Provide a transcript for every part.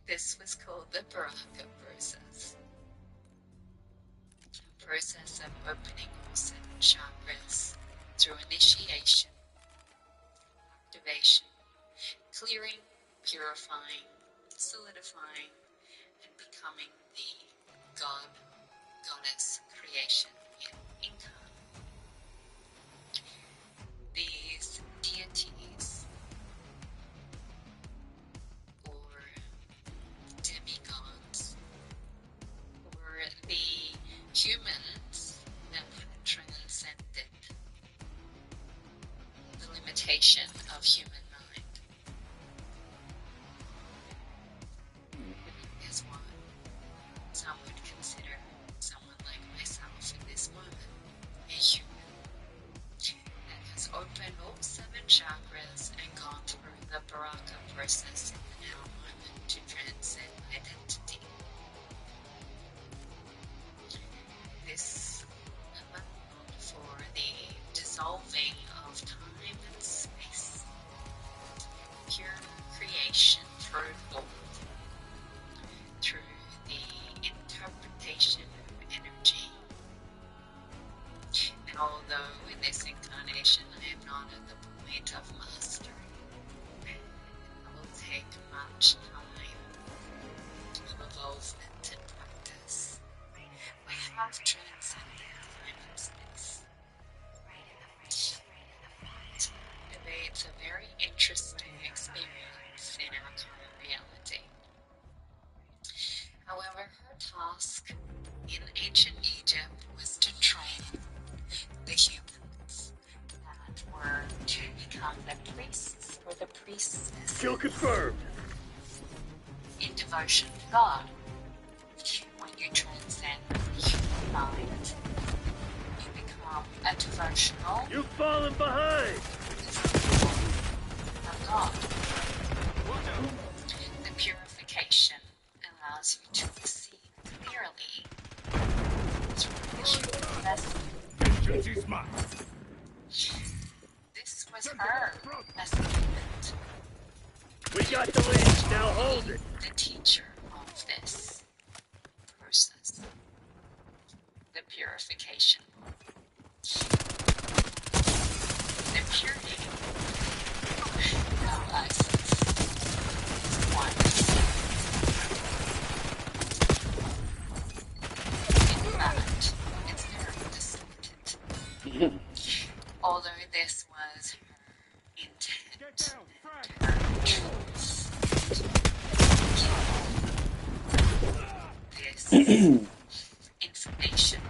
This was called the Baraka process. A process of opening all 7 chakras through initiation, activation, clearing, purifying, solidifying, and becoming the god, goddess creation in Inca. These deities or demigods were the humans that had transcended the limitation of human mind. Is what some would consider someone like myself in this moment a human that has opened all 7 chakras and gone through the Baraka process in the now moment to transcend identity. This allowed for the dissolving of time and space, pure creation through thought, through the interpretation of energy. And although in this incarnation I am not at the point of mastery, it will take much time of evolvement and practice. We have transcended time and space. It creates a very interesting experience in our current reality. However, her task in ancient Egypt was to train the humans that were to become the priests or the priestesses. Kill confirmed. In devotion to God. When you transcend the human mind, you become a devotional You've fallen behind. of God. The purification allows you to see clearly through the human vessel. This was her assignment. We got the lead. Now hold it. The teacher of this process. The purification. The purity. No license. Once. In fact, it's very distorted. Although this was her intent, her choice, this information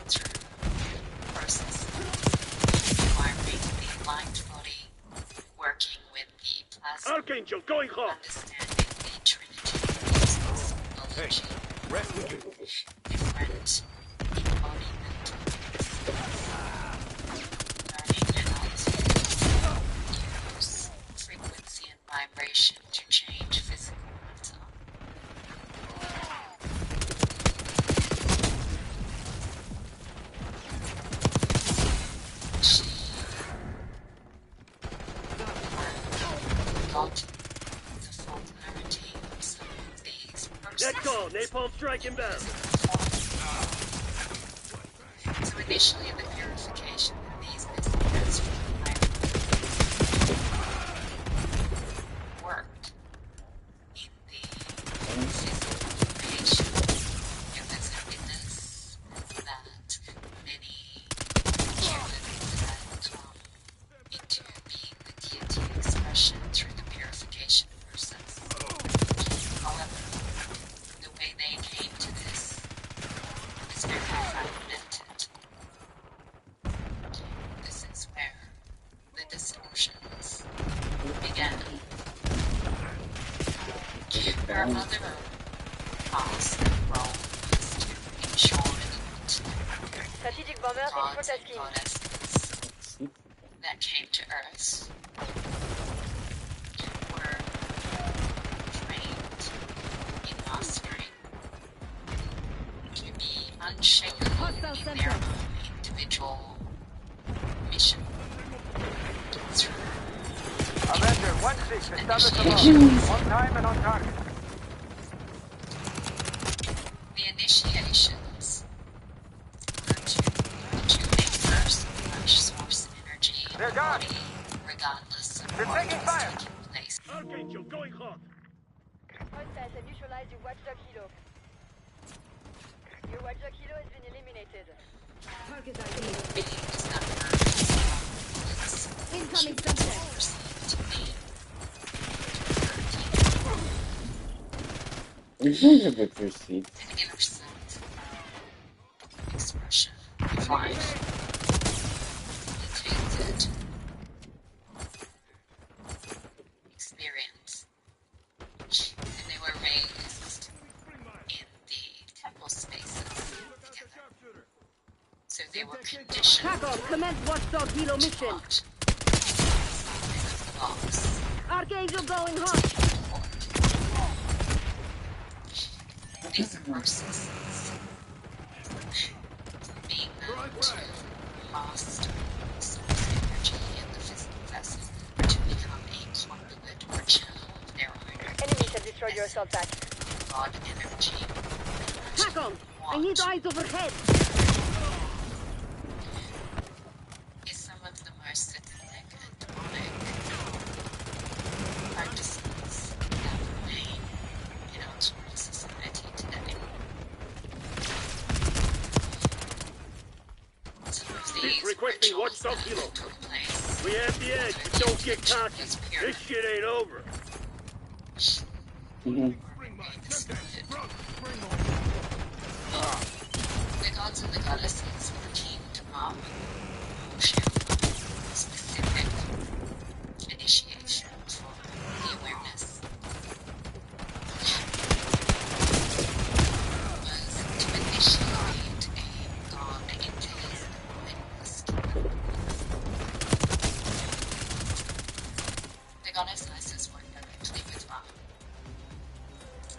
through the process of wiring the light body, working with the plasma, Archangel, going home. understanding the Trinity symbology, different embodiment, learning how to use frequency and vibration to change physical matter. She got the full clarity of some of these processes. That's all. Napalm strike inbound. So initially the purification of these messengers from the worked in the physical creation. It was a witness that many humans had come into being the deity expression through the purification process. However, the way they came to this is very fragmented. This is where the distortions began. Her other task and role was to ensure that Fatidique bomber, gods and tasking. goddesses that came to Earth were trained in mastering to be unshakable in their own individual mission through Avenger of 1-6, establish the initiation. bomb. On time and on target. The initiations are to source energy in They're the gone. body, regardless of They're what taking is fire. taking place. Archangel going hot. Hostiles have neutralized your watchdog helo. Your watchdog helo has been eliminated. Target ID. Beings that were Incoming subject. perceived to be You should have put your seats. an innocent expression of life. Tainted experience. And they were raised in the temple spaces together. So they were conditioned Tackle, commence watchdog helo to mission. watch outside of the box. Archangel going hot. These processes being able to master the source energy in the physical vessel to become a conduit or channel of their own Enemies have destroyed your assault pack. God energy. Tackle! I need eyes overhead. Is some of the most satanic and demonic practices that remain in our society today. Some of these requesting rituals watchdog that helo. took place We have the edge, but don't get cocky. is pure. This shit ain't over. Mm-hmm. The gods and the goddesses were keen to mom specific initiation for the awareness. Was to initiate a god into his awareness. The goddess Isis worked directly with Ra.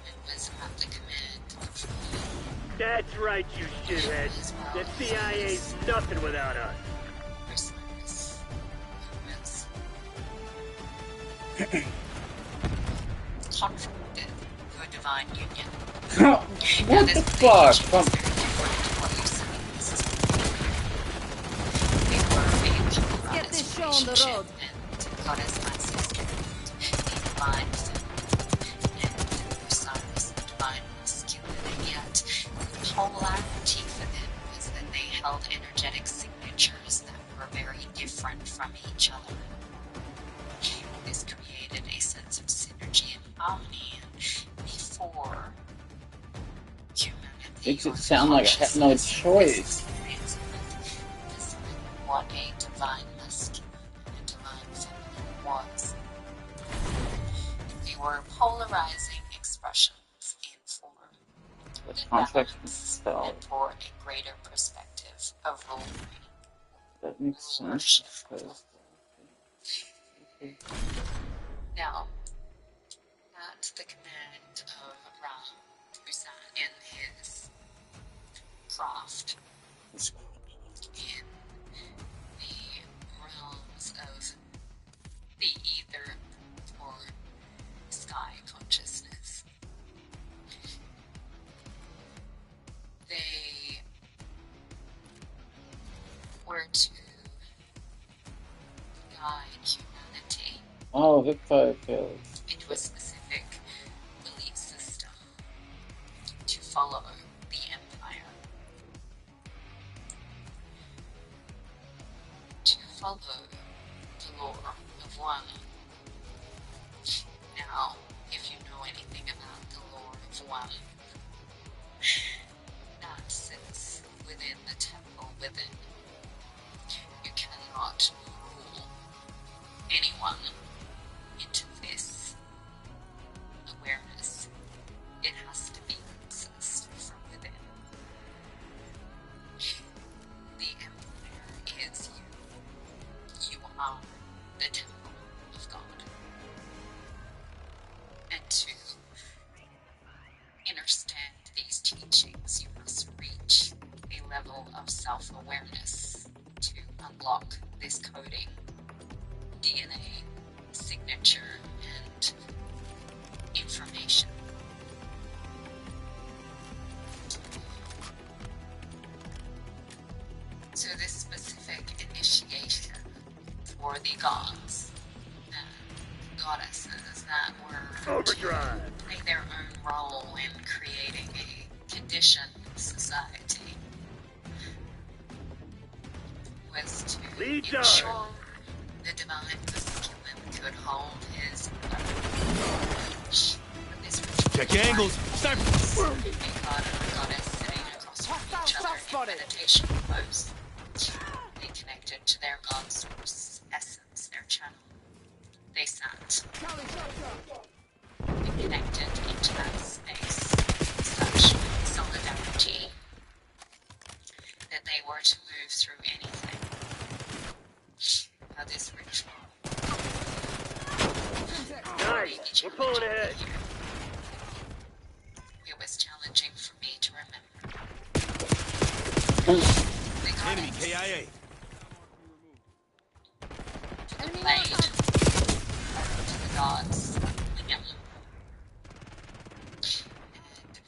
It was at the command of That's right, you shithead. The CIA's nothing without us. Osiris, who was conflicted to a divine union. What the fuck? Fuck. Get this show on the road. And goddess Isis the divine feminine and Osiris the divine masculine, and yet the polarity for them was that they held energetic signatures that were very different from each other. This created a sense of synergy and harmony, and before humanity Makes it or sound like I have no consciousness choice. was what a divine masculine and a divine feminine was. They were polarizing expressions in form, The in context balance, spell. and for a greater perspective of rule. That makes sense. Because, Now, at the command of Ra, who sat in his craft in the realms of the ether or sky consciousness, they were to guide humanity oh, hip fire fails. into a specific belief system to follow the empire, to follow the law of one. Now, if you know anything about the law of one, that sits within the temple within. You cannot rule anyone into this awareness. It has to be accessed from within. The empire is you. You are the temple of God. And to understand these teachings, you must reach a level of self-awareness to unlock this coding, DNA signature signature and information. So this specific initiation for the gods and goddesses that were Overdrive. to play their own role in creating a conditioned society was to Lead charge. ensure the divine masculine could hold his reach. This ritual Check your angles. Sniper. a god and a goddess sitting across from each other in meditation pose. They connected to their god source essence, their channel. They sat. They connected into that space with such solidarity that they were to move through anything. Now this ritual. Nice. We're pulling ahead. It was challenging for me to remember. Enemy KIA. Played to the gods and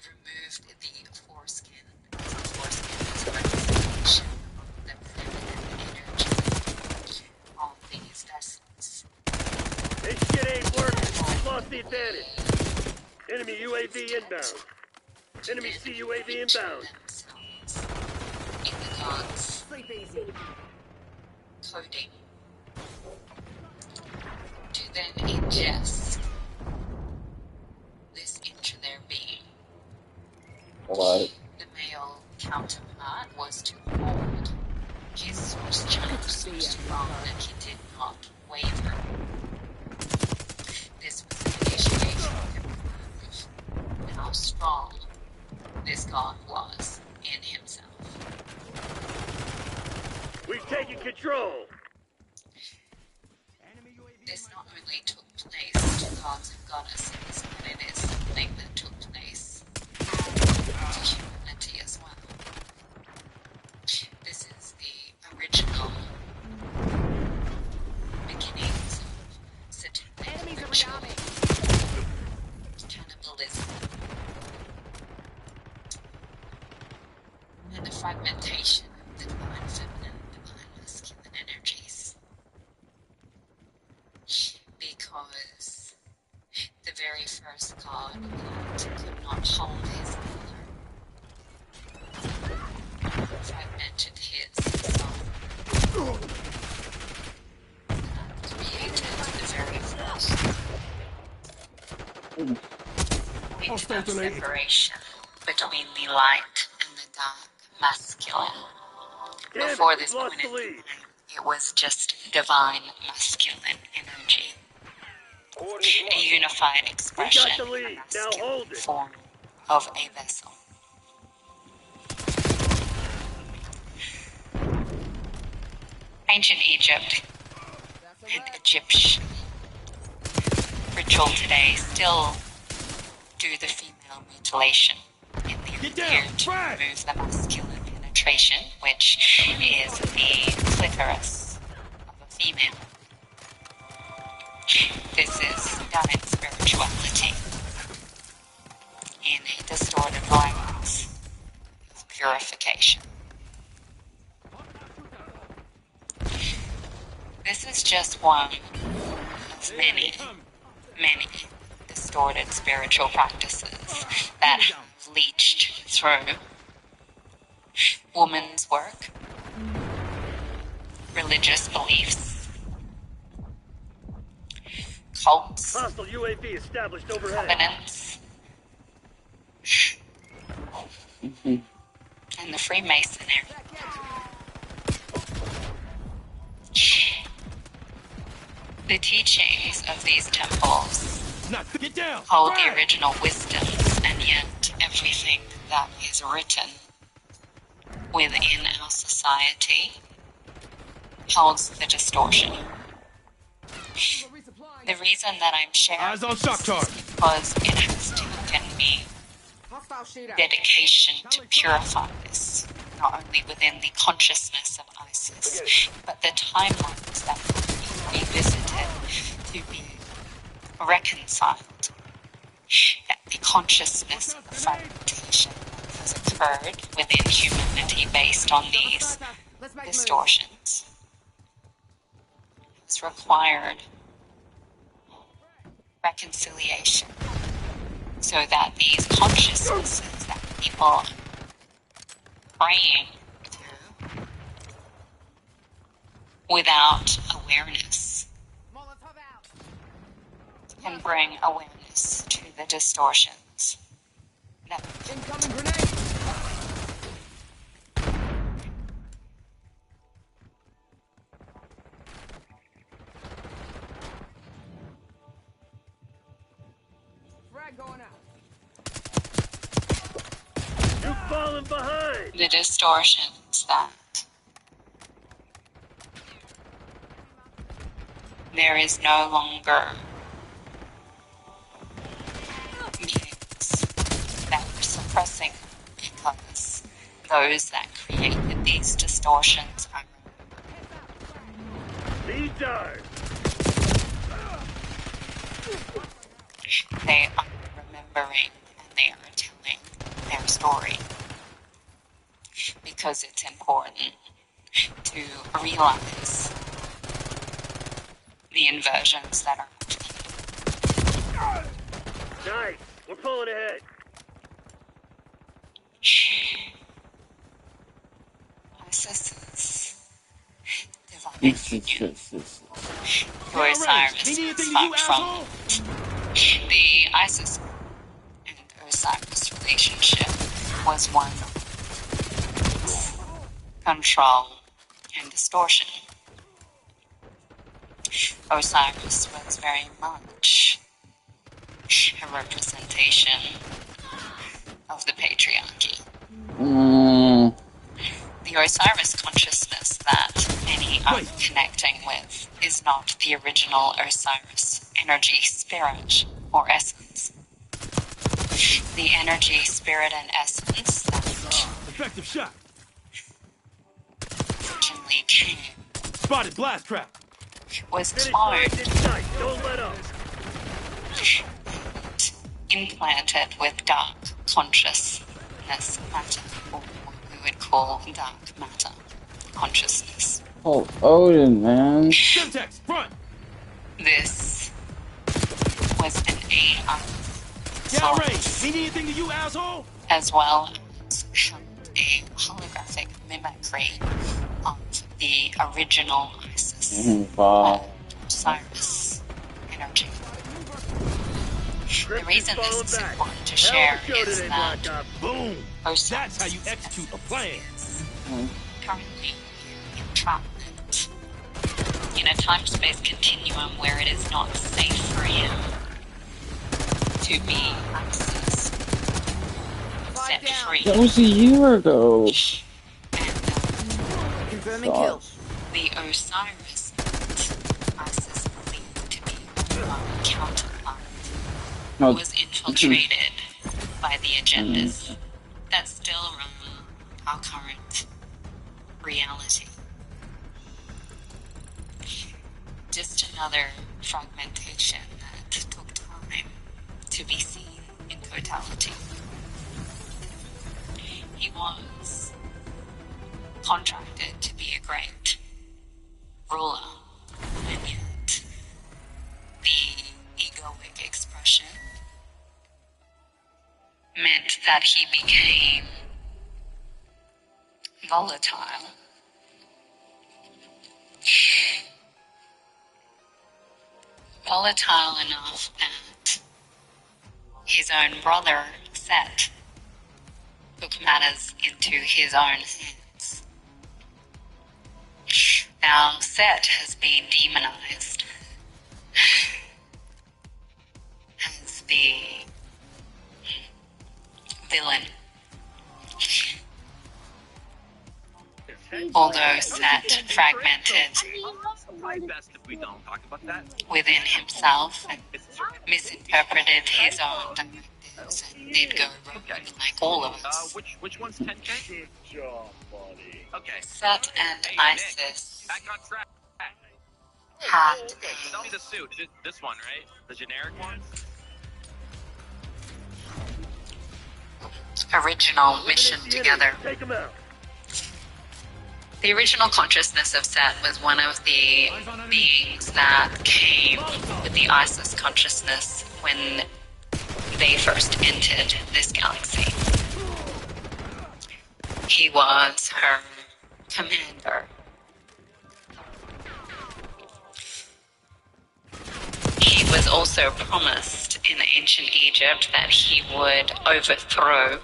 removed the foreskin. The foreskin is a representation of the feminine energy of these vessels. This shit ain't working. We lost the advantage. Enemy UAV inbound. Enemy CUAV inbound. Themselves in the gods' Sleep easy. coding to then ingest this into their being. What? The male counterpart was to hold his source channel so strong that he did not waver. This was an initiation to prove how strong this god was in himself. We've taken control. This not only took place to gods and goddesses, but it is something that took place to humanity as well. This is the original beginnings of satanic ritual, cannibalism, and the fragmentation of the divine feminine, divine masculine energies. Because the very first god could not hold his mother, fragmented his soul, created the very first internal separation between the light and the dark masculine. Damn Before it, this we've point lost in the lead. time, it was just divine masculine energy. A unified expression the of a lead. Now masculine hold it. form of a vessel. Ancient Egypt and Egyptian ritual today still do the female mutilation in the Get down! attempt to Frag! remove the masculine penetration, which is the clitoris of a female. This is done in spirituality, in a distorted violence of purification. This is just one of many distorted spiritual practices that have leached through women's work, religious beliefs, cults, Hostile UAV established overhead. covenants, and the Freemasonry. The teachings of these temples Not get down. hold the Frag! original wisdoms, and yet everything that is written within our society holds the distortion. The reason that I'm sharing Eyes on shock charge. is because it has taken me dedication to purify this, not only within the consciousness of ISIS, but the timelines that will be revisited to be reconciled that the consciousness of fragmentation has occurred within humanity based on these distortions has required reconciliation so that these consciousnesses that people are praying to without awareness can bring awareness to the distortions. Incoming grenade! Frag going out. You've fallen behind! The distortions that there is no longer beings that were suppressing because those that created these distortions are Lead dive! they are remembering and they are telling their story because it's important to realize the inversions that are happening. Nice! We're pulling ahead! Osiris divine union. Your Osiris is fucked from the Isis and Osiris relationship was one of control and distortion. Osiris was very much a representation of the patriarchy. The Osiris consciousness that many are connecting with is not the original Osiris energy, spirit, or essence. The energy, spirit, and essence that Effective shot. originally came Spotted blast trap. was Finish lines cloned in sight! Don't let up! and implanted with dark consciousness matter, or what we would call dark matter consciousness. Oh, Odin, man. Semtex, front. This was an AI Down range. source, Need anything to you, asshole? as well as a holographic mimicry of the original Isis Wow. Osiris energy. The Crypt is reason this falling is back. important to Hell share of a show is today, that Black Ops. Boom. Osiris That's how you execute a plan. is currently in entrapment in a time-space continuum where it is not safe for him to be accessed, set free, That was a year ago. and Confirming kill. the Osiris that Isis believed to be one counterpart No, was infiltrated by the agendas that still run our current reality. Just another fragmentation that took time to be seen in totality. He was contracted to be a great ruler, and yet the egoic expression meant that he became volatile. Volatile enough that his own brother, Set, took matters into his own hands. Now, Set has been demonized as the villain. Although Set fragmented Best if we don't talk about that. within himself and misinterpreted his own directives and did go rogue like all of us. Which one's 10K? Good job, buddy. Okay. Set and Isis Back on track. had Tell me the suit. This one, right? The generic one? a original mission Eliminate the together. enemy. Take 'em out. The original consciousness of Set was one of the beings that came with the Isis consciousness when they first entered this galaxy. He was her commander. He was also promised in ancient Egypt that he would overthrow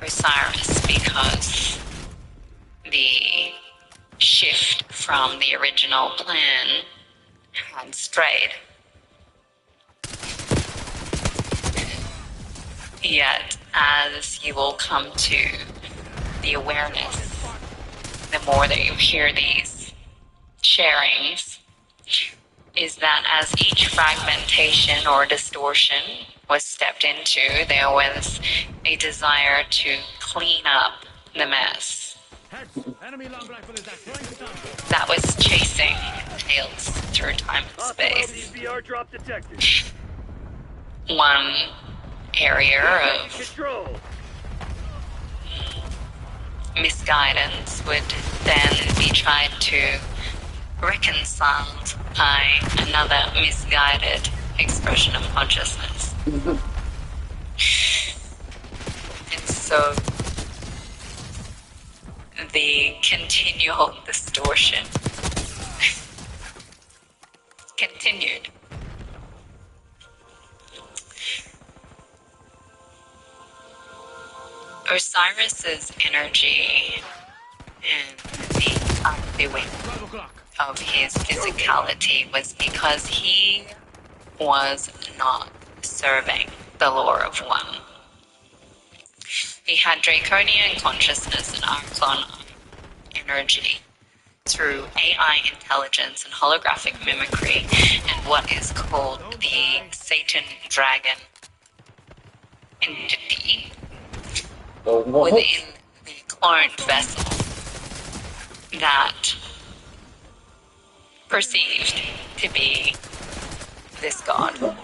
Osiris because the shift from the original plan had strayed. Yet, as you will come to the awareness, the more that you hear these sharings, is that as each fragmentation or distortion was stepped into, there was a desire to clean up the mess Enemy long rifle is at point. that was chasing tails through time and Hostile space. LDVR drop detected. One area of Control. misguidance would then be tried to reconcile by another misguided expression of consciousness. And so the continual distortion continued. Osiris's energy and the undoing 12 o'clock. of his physicality was because he was not serving the lore of one. He had draconian consciousness and archon energy through AI intelligence and holographic mimicry and what is called the Satan Dragon entity within the cloned vessel that perceived to be this god. The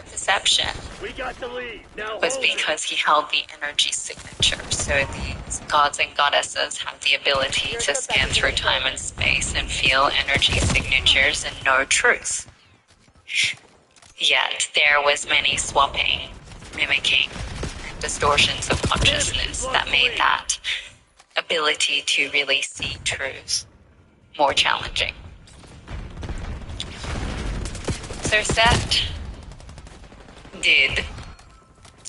perception We got the lead. Now was hold it. because he held the energy signature. So these gods and goddesses have the ability to scan through time and space and feel energy signatures and know truth. Yet there was many swapping, mimicking, and distortions of consciousness that made that ability to really see truth more challenging. So Set did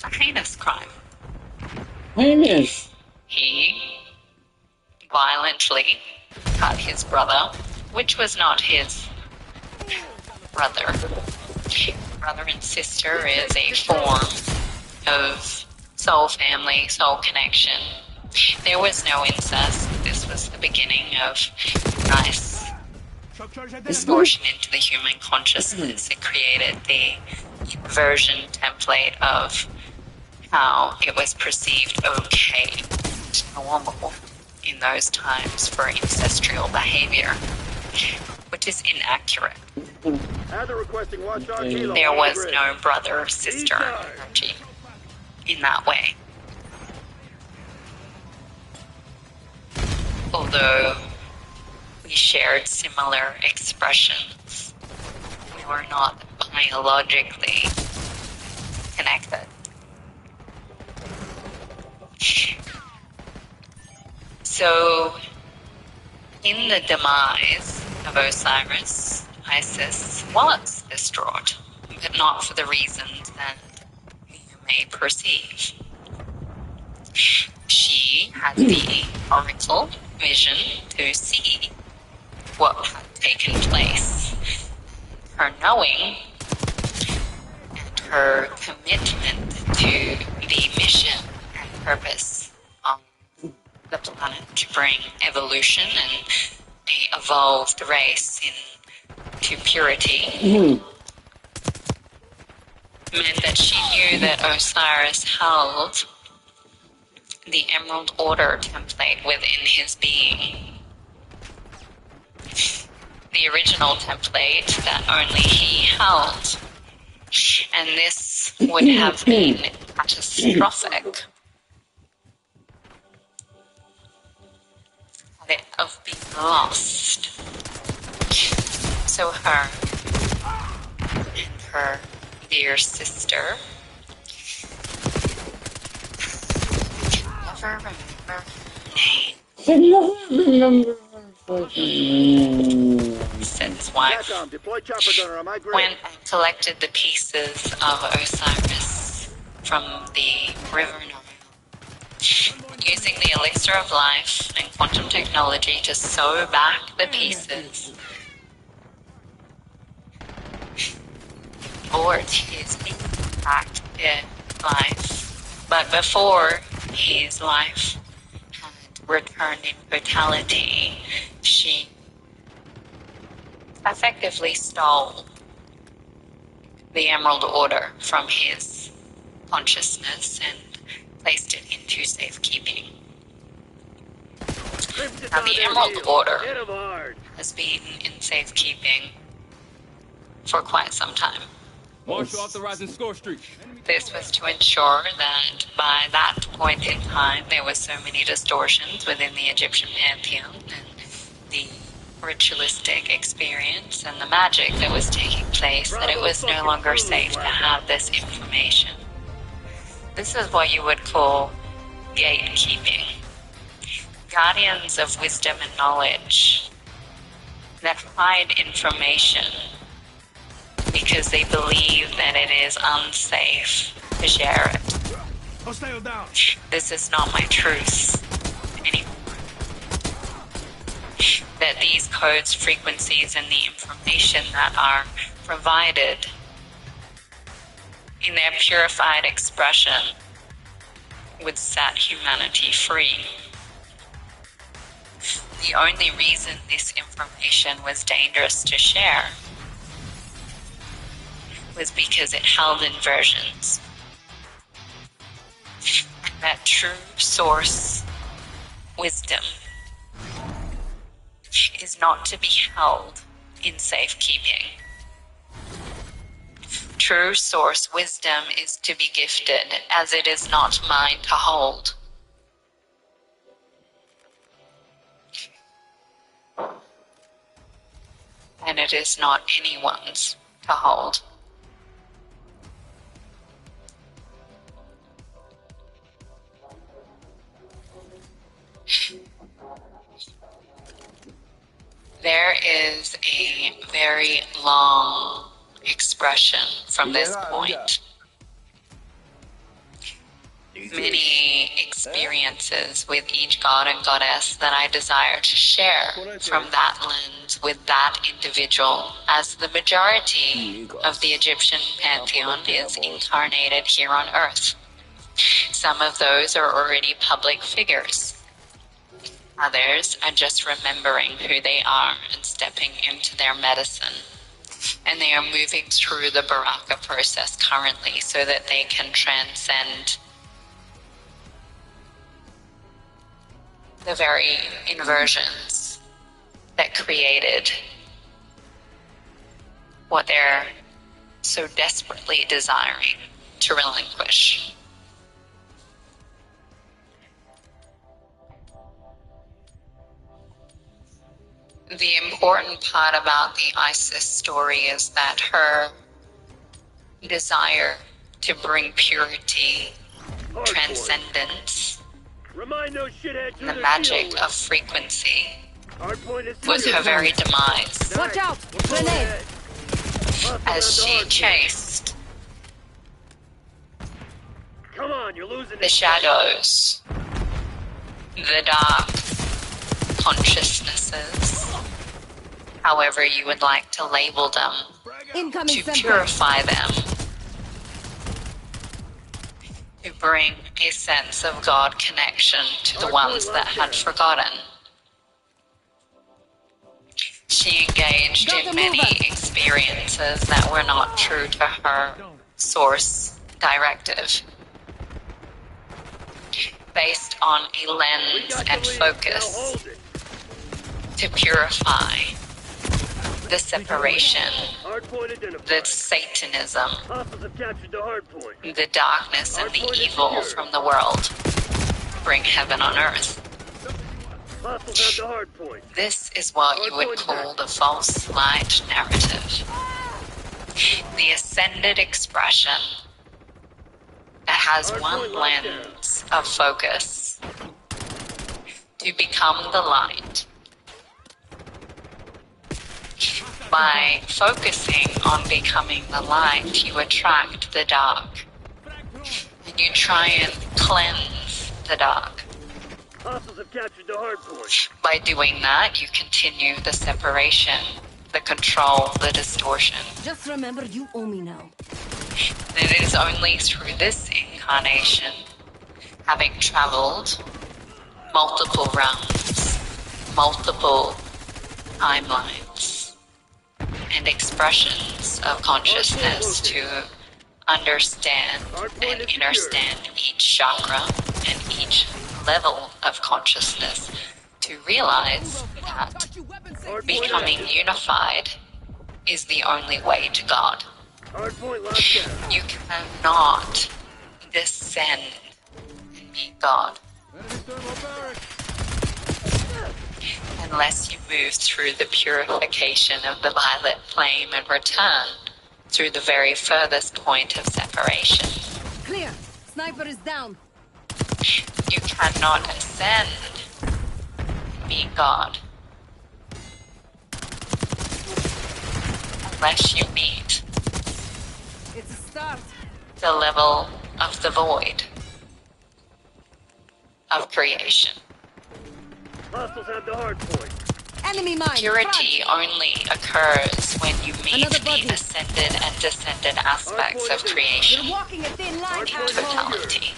a heinous crime. Heinous. He violently cut his brother, which was not his brother. Brother and sister is a form of soul family, soul connection. There was no incest. This was the beginning of nice distortion into the human consciousness. It created the version template of how it was perceived okay, normal in those times for ancestral behavior, which is inaccurate. Either requesting watchdog helo There on the was grid. no brother-sister energy in that way. Although we shared similar expressions, we were not biologically connected. So, in the demise of Osiris, Isis was distraught, but not for the reasons that you may perceive. She had the oracle vision to see what had taken place. Her knowing and her commitment to the mission and purpose on the planet to bring evolution and a evolved race into purity meant that she knew that Osiris held the Emerald Order template within his being. emotional template that only he held. And this would have been catastrophic. Had it have been lost. So her and her dear sister never remember her name. Since wife went and collected the pieces of Osiris from the River Nile, using the elixir of life and quantum technology to sew back the pieces, restored his intact life. But before his life had returned in totality, she effectively stole the Emerald Order from his consciousness and placed it into safekeeping. Now, the Emerald Order has been in safekeeping for quite some time. Marshal authorizing score streak. This was to ensure that by that point in time, there were so many distortions within the Egyptian pantheon and the ritualistic experience and the magic that was taking place that it was no longer safe to have this information. This is what you would call gatekeeping. Guardians of wisdom and knowledge that hide information because they believe that it is unsafe to share it. Hostile down. This is not my truth anymore. That these codes, frequencies, and the information that are provided in their purified expression would set humanity free. The only reason this information was dangerous to share was because it held inversions. And that true source wisdom is not to be held in safekeeping. True source wisdom is to be gifted, as it is not mine to hold. And it is not anyone's to hold. There is a very long expression from this point. Many experiences with each god and goddess that I desire to share from that lens with that individual, as the majority of the Egyptian pantheon is incarnated here on Earth. Some of those are already public figures. Others are just remembering who they are and stepping into their medicine. And they are moving through the Baraka process currently so that they can transcend the very inversions that created what they're so desperately desiring to relinquish. The important part about the Isis story is that her desire to bring purity, transcendence, and the magic of frequency was her very demise. Watch out! Grenade! As she chased the shadows, the dark consciousnesses, however you would like to label them, Incoming to center. purify them, to bring a sense of God connection to the ones that had forgotten. She engaged in many experiences that were not true to her source directive, based on a lens and focus to purify the separation, Hardpoint identified. the Satanism, Hostiles have captured the hardpoint. the darkness and the evil from the world. Bring heaven on earth. Hostiles have the hardpoint. This is what you would call the false light narrative. The ascended expression that has one lens of focus. To become the light. By focusing on becoming the light, you attract the dark. And you try and cleanse the dark. Hostiles have captured the hardpoint. By doing that, you continue the separation, the control, the distortion. Just remember, you owe me now. And it is only through this incarnation, having traveled multiple realms, multiple timelines, and expressions of consciousness to understand and understand each chakra and each level of consciousness, to realize that becoming unified is the only way to God. Hardpoint locked down. You cannot descend and be God unless you move through the purification of the violet flame and return through the very furthest point of separation. Clear. Sniper is down. You cannot ascend and be God unless you meet It's a start. the level of the void of creation. Hostiles have the hardpoint. Enemy mine. Purity only occurs when you meet Another body. the ascended and descended aspects of You're creation, walking a thin line. totality.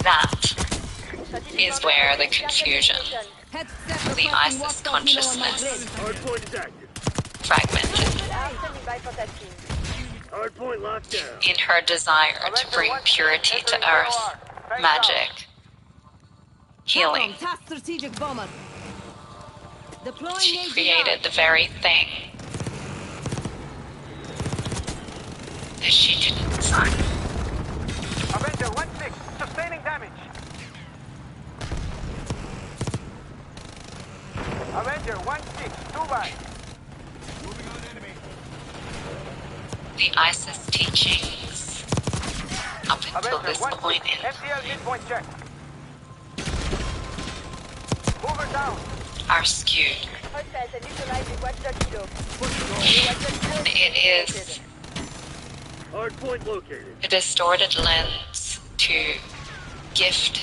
That is where the confusion, Head the ISIS consciousness, Hardpoint is active. fragmented Hardpoint locked down. in her desire to bring purity to earth, magic, healing. Task strategic bomber. Deploying She AGR. created the very thing that she didn't design. Avenger 1-6, sustaining damage. Avenger 1-6, 2-by. The ISIS teachings up until Avenger this 1-6, point in MTL midpoint check. Mover down. are skewed. It is Hardpoint located. a distorted lens to gift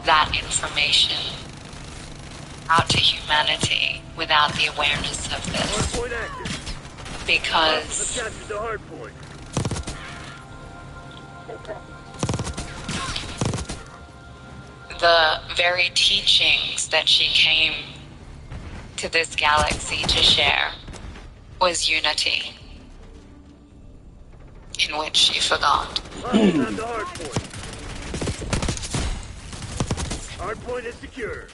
that information out to humanity without the awareness of this. Hardpoint active. Because Hostiles have captured the hardpoint. the very teachings that she came to this galaxy to share was unity, in which she forgot. Hostiles have the hardpoint. Hardpoint is secure.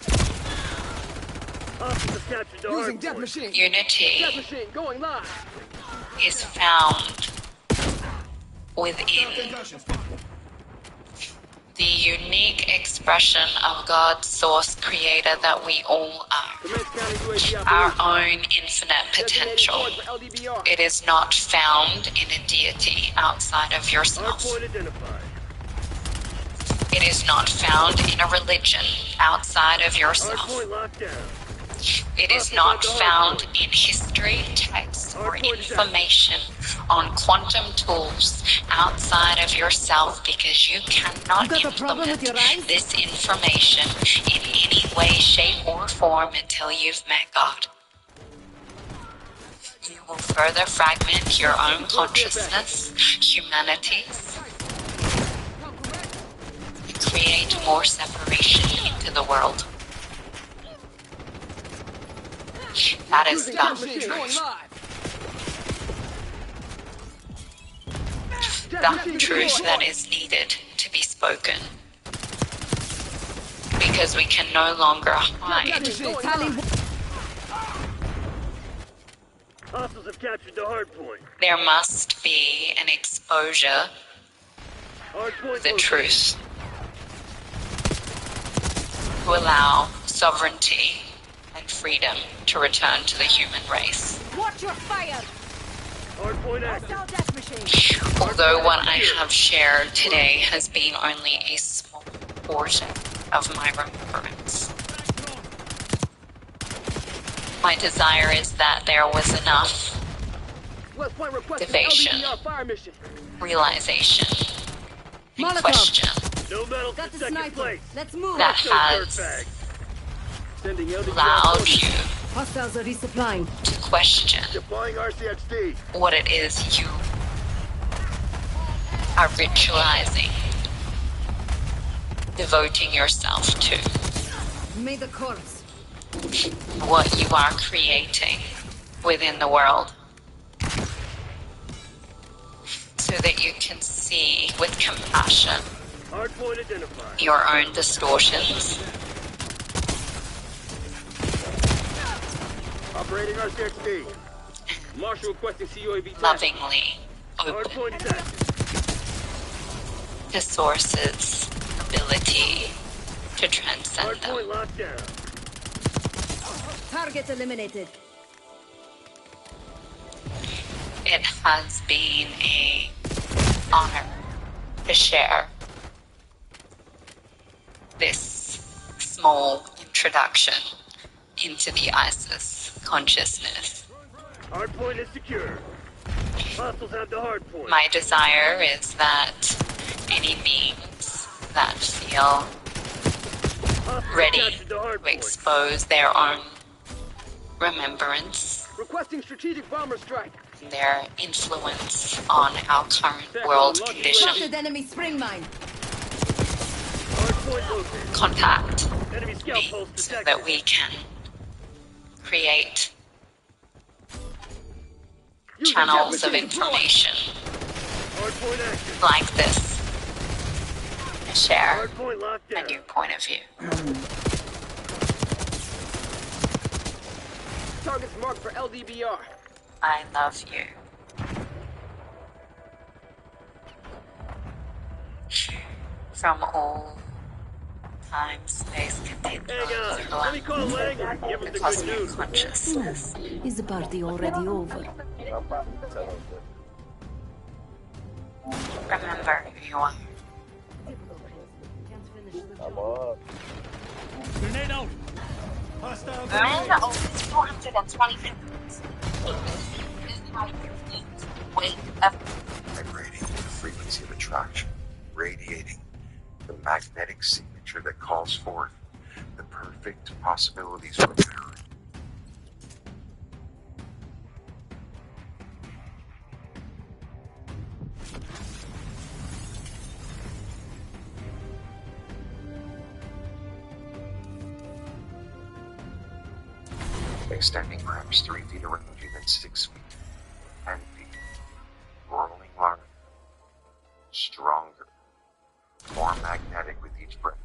Hostiles have captured the hardpoint. Unity is found within the unique expression of God's source creator that we all are, Commence counting UAV our operation. own infinite potential. It is not found in a deity outside of yourself. Hardpoint identified. It is not found in a religion outside of yourself. Hardpoint locked down. It is not found in history, text, or information on quantum tools outside of yourself, because you cannot You got a problem with implement your eyes? this information in any way, shape, or form until you've met God. You will further fragment your own consciousness, humanity's, and create more separation into the world. That is the truth. The truth that is needed to be spoken. Because we can no longer hide Hostiles have captured the hard point. There must be an exposure Hard point of the located. truth to allow sovereignty and freedom to return to the human race. Watch your fire! Hard point active. Hostile death machine! Although what I have shared today has been only a small portion of my remembrance, my desire is that there was enough West Point requesting Division. LDPR fire mission. realization and Molotov. question No medals Got in the second sniper! place. Let's move! that No has dirtbag. Sending LDPR allowed forces. you Hostiles are resupplying. to question Deploying RCXD. what it is you are ritualizing, devoting yourself to, May the corpse. what you are creating within the world, so that you can see with compassion Hard point identified. your own distortions, Operating RCXD. Marshal requesting CUAV. lovingly Hard open point is active. to source's ability to transcend Hard them. point locked down. Target eliminated. It has been an honor to share this small introduction into the ISIS consciousness. Hard point is secure. Hostiles have the hard point. My desire is that any beings that feel Hostiles ready captured the hard to point. expose their own remembrance, Requesting strategic bomber strike. their influence on our current world condition, Spotted enemy spring mine. Hard point located. contact Enemy scout me pulse so detected. that we can create Using channels jet of machine deployed. information Hard point active. like this and share Hard point locked a down. new point of view. Targets marked for LDBR. I love you. From all time, space, Hang continuum, on. Let me call Lang and give him the the good cosmic news. consciousness. Is the party already over? Remember who you are. Grenade out. Hostile And grenade. only 420 minutes. Wait, Vibrating the frequency of attraction, radiating the magnetic signature that calls forth the perfect possibilities for marriage. Extending perhaps 3 feet around you, then 6 feet, 10 feet, rolling larger, stronger, more magnetic with each breath.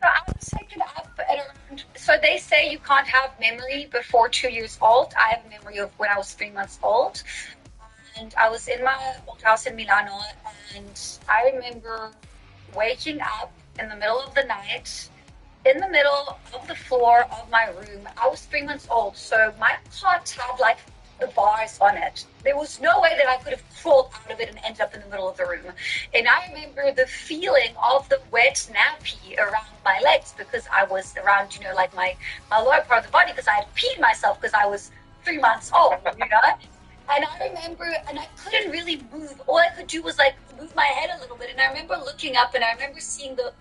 So I was taken up at around. So they say you can't have memory before 2 years old. I have memory of when I was 3 months old, and I was in my old house in Milano, and I remember waking up in the middle of the night, in the middle of the floor of my room. I was 3 months old, so my cot had like the bars on it. There was no way that I could have crawled out of it and ended up in the middle of the room. And I remember the feeling of the wet nappy around my legs because I was around, like my lower part of the body because I had peed myself because I was 3 months old, And I remember, and I couldn't really move. All I could do was like move my head a little bit. And I remember looking up and I remember seeing the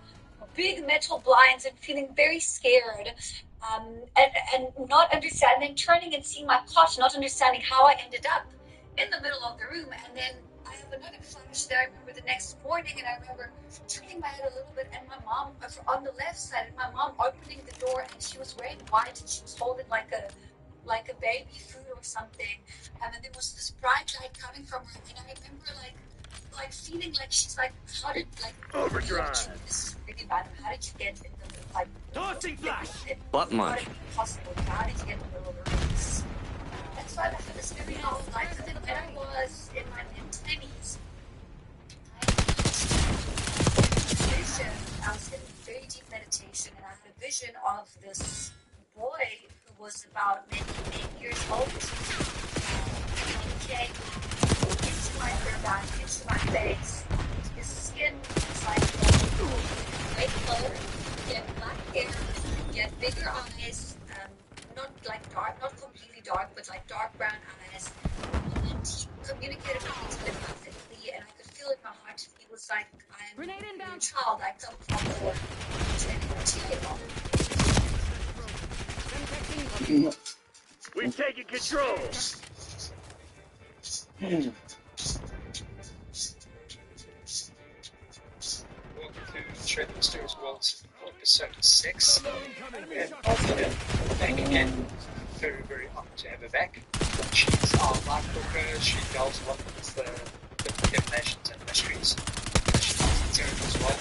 big metal blinds and feeling very scared. And not understanding, turning and seeing my cot, not understanding how I ended up in the middle of the room. And then I have another flash that I remember the next morning, and I remember turning my head a little bit, and my mom on the left side, and my mom opening the door, and she was wearing white, and she was holding like a baby food or something, and then there was this bright light coming from her, and I remember like feeling like she's like, how did like Overdrive. this is really bad. How did you get in the like? Tossing flash. What much? Possible. How did you get in the middle of the race? That's why I had this very long life. And then when I was in my mid-20s, I was in very deep meditation, and I had a vision of this boy who was about maybe 8 years old. He came into my back, into my face. His skin was like white color, he had black hair, he had bigger eyes, not like dark, not completely dark, but like dark brown eyes. And he communicated with me telepathically, and I could feel in my heart. He was like, I'm your child, I come from your We've taken control. Welcome to Shred Mysterious Worlds episode 6. And ultimately, back again. Very, very honored to have her back. She's our life worker. She delves a lot with the divinations and mysteries. She's esoteric as well.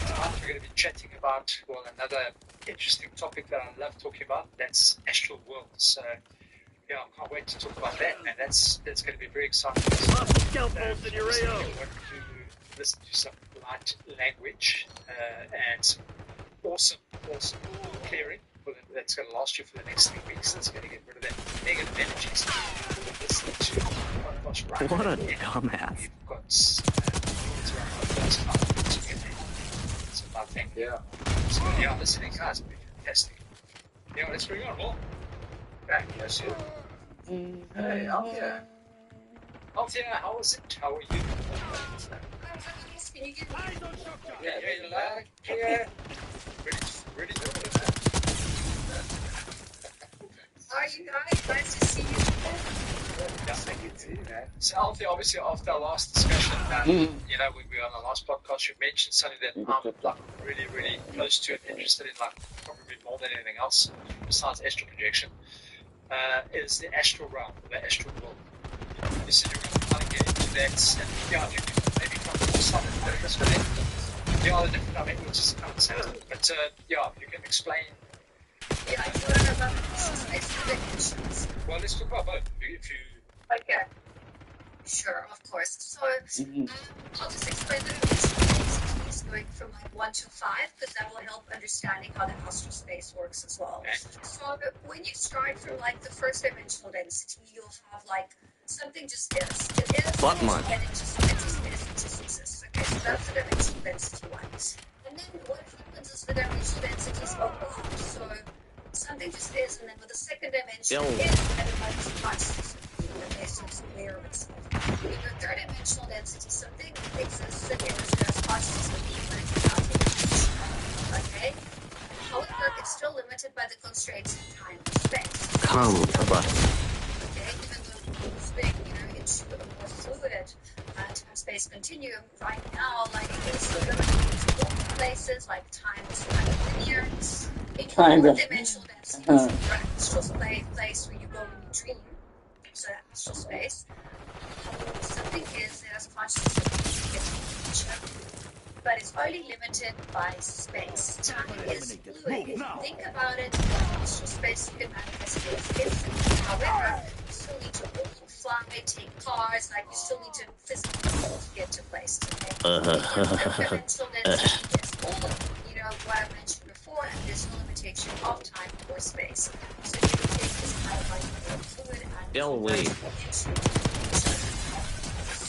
Tonight we're going to be chatting about, well, another interesting topic that I love talking about. That's astral worlds. So, yeah, I can't wait to talk about that, man. That's going to be very exciting. Scalp bolts in your AO. I want to listen to some light language and some awesome clearing that's going to last you for the next 3 weeks. That's going to get rid of that negative energy. So listen to what's right. What a dumbass. You've got it's around 35 minutes to get there. It's a bad thing. Yeah. So yeah, listening guys would be fantastic. Yeah, let's bring on Will. Back, yes, you. Hey, Althea. Althea, how was it? How are you? Yeah. Ready to do it. How are you guys? Nice to see you. Yeah, thank you too, man. So, Althea, obviously, after our last discussion, you know, when we were on the last podcast, you mentioned something that I'm like really, really close to and interested in, like probably more than anything else, besides astral projection, is the astral realm, the astral world. You said you're going to kind of get into that, and yeah, you can maybe come to some of the difference with it. Yeah, the different dimensions kind of sound, but yeah, you can explain. Yeah, I do know about dimensions. Well, let's talk about both. If you. Okay. Sure, of course. So, I'll just explain the dimensions going from like 1 to 5, because that will help understanding how the astral space works as well. Okay. So, when you start from like the first dimensional density, you'll have like something just is. It is. What month? And it just is. It just exists. Okay, so that's the dimensional density 1. And then what happens is the dimensional densities overlap. So, something just is, and then with the second dimension, it is, and it might be consciousness. Okay, so it's aware of itself. In the third dimensional density, something exists and it has consciousness of being okay? However, it's still limited by the constraints of time and space. Okay, even though it's big, into a more fluid time-space continuum, right now, like, it's still limited to multiple places, like time is kind of linear. In four-dimensional density, it's just a place where you go and you dream. So astral space. Something is that has consciousness, but it's only limited by space. Time is fluid. If you think about it, astral space you can manifest it instantly. However, you still need to fly, take cars, like you still need to physically go to get to places. Okay? Dimensional density is all, what I mentioned before, and there's no limitation of time or space. So you can take this kind of like fluid and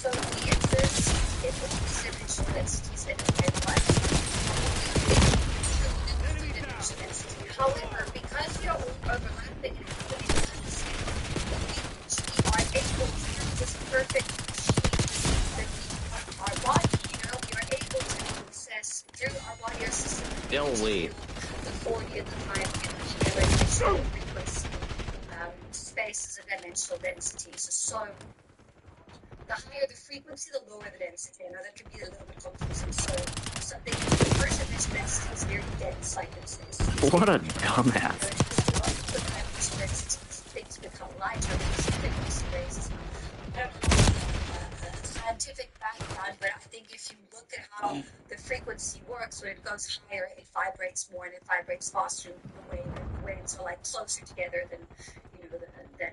so we exist in the dimensional densities in a life. However, because we are all overlapping and happening at the same time, we are able to have this perfect machine that our body, we are able to access through our body or system the 40 and the 5 dimensional frequency spaces and dimensional densities. So the higher the frequency, the lower the density. I know that can be a little bit confusing. So the first dimension density is very dense, like it says. What a dumbass. Things become lighter because the frequency raises. I don't have a scientific background, but I think if you look at how the frequency works, when it goes higher, it vibrates more and it vibrates faster. The waves are like closer together than than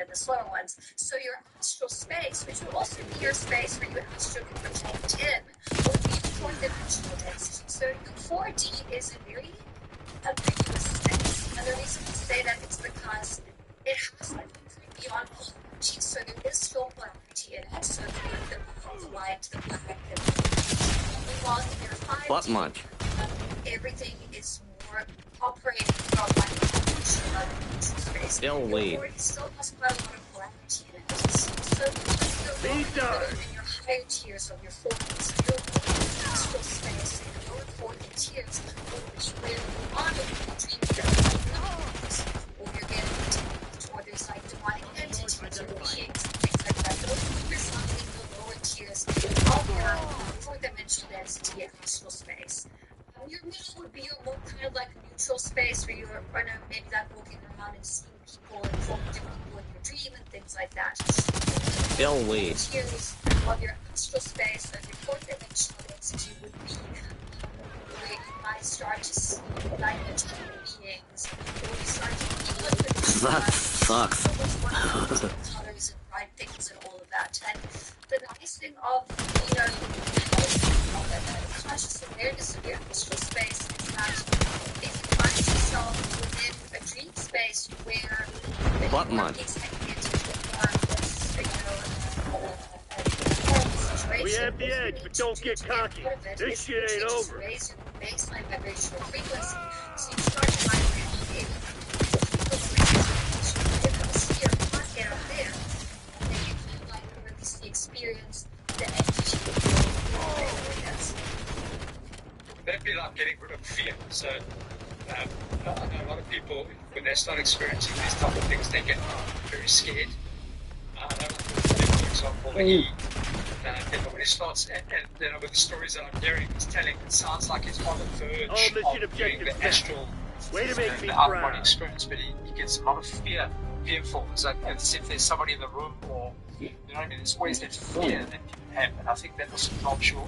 the slower ones. So your astral space, which will also be your space where you astrally project in, will be four-dimensional density. So your 4D is a very ambiguous space. And the reason we say that is because it has like beyond polarity, so there is still polarity in it. So the light, the black, and while in your 5D, everything is more operating from like a neutral space. Still wait. Your 4D still has quite a lot of polarity in it. So in your higher tiers of your 4Ds, your astral space in your lower 4D tiers will be where you are dreaming or you're getting attacked, or there's like demonic entities or beings and things like that. Those will be residing in the lower tiers of your four-dimensional density and astral space. Your middle would be your more kind of like neutral space where you're maybe like walking around and seeing people and talking to people in your dream and things like that. Still wait. Tiers of your astral space and your fourth-dimensional density would be where you might start to see like metallic beings, or you start to feel like that sucks. colors and bright things and all of that. And the nice thing of conscious awareness of your astral space is that if you find yourself within a dream space where you are expecting it to perform this, we have the edge, but don't get cocky. This shit ain't over. Raise your baseline vibrational frequency, so you start to vibrate you can't get up there, and then you kind of like release the experience, the energy. That'd be like getting rid of fear. So I know a lot of people, when they start experiencing these type of things, they get very scared. For example, when he starts, and with the stories that I'm hearing, he's telling, it sounds like he's on the verge of doing the astral, the out-of-body experience, but he gets a lot of fearful. It's like as if there's somebody in the room, or you know what I mean. There's always that fear that you have, and I think that also helps your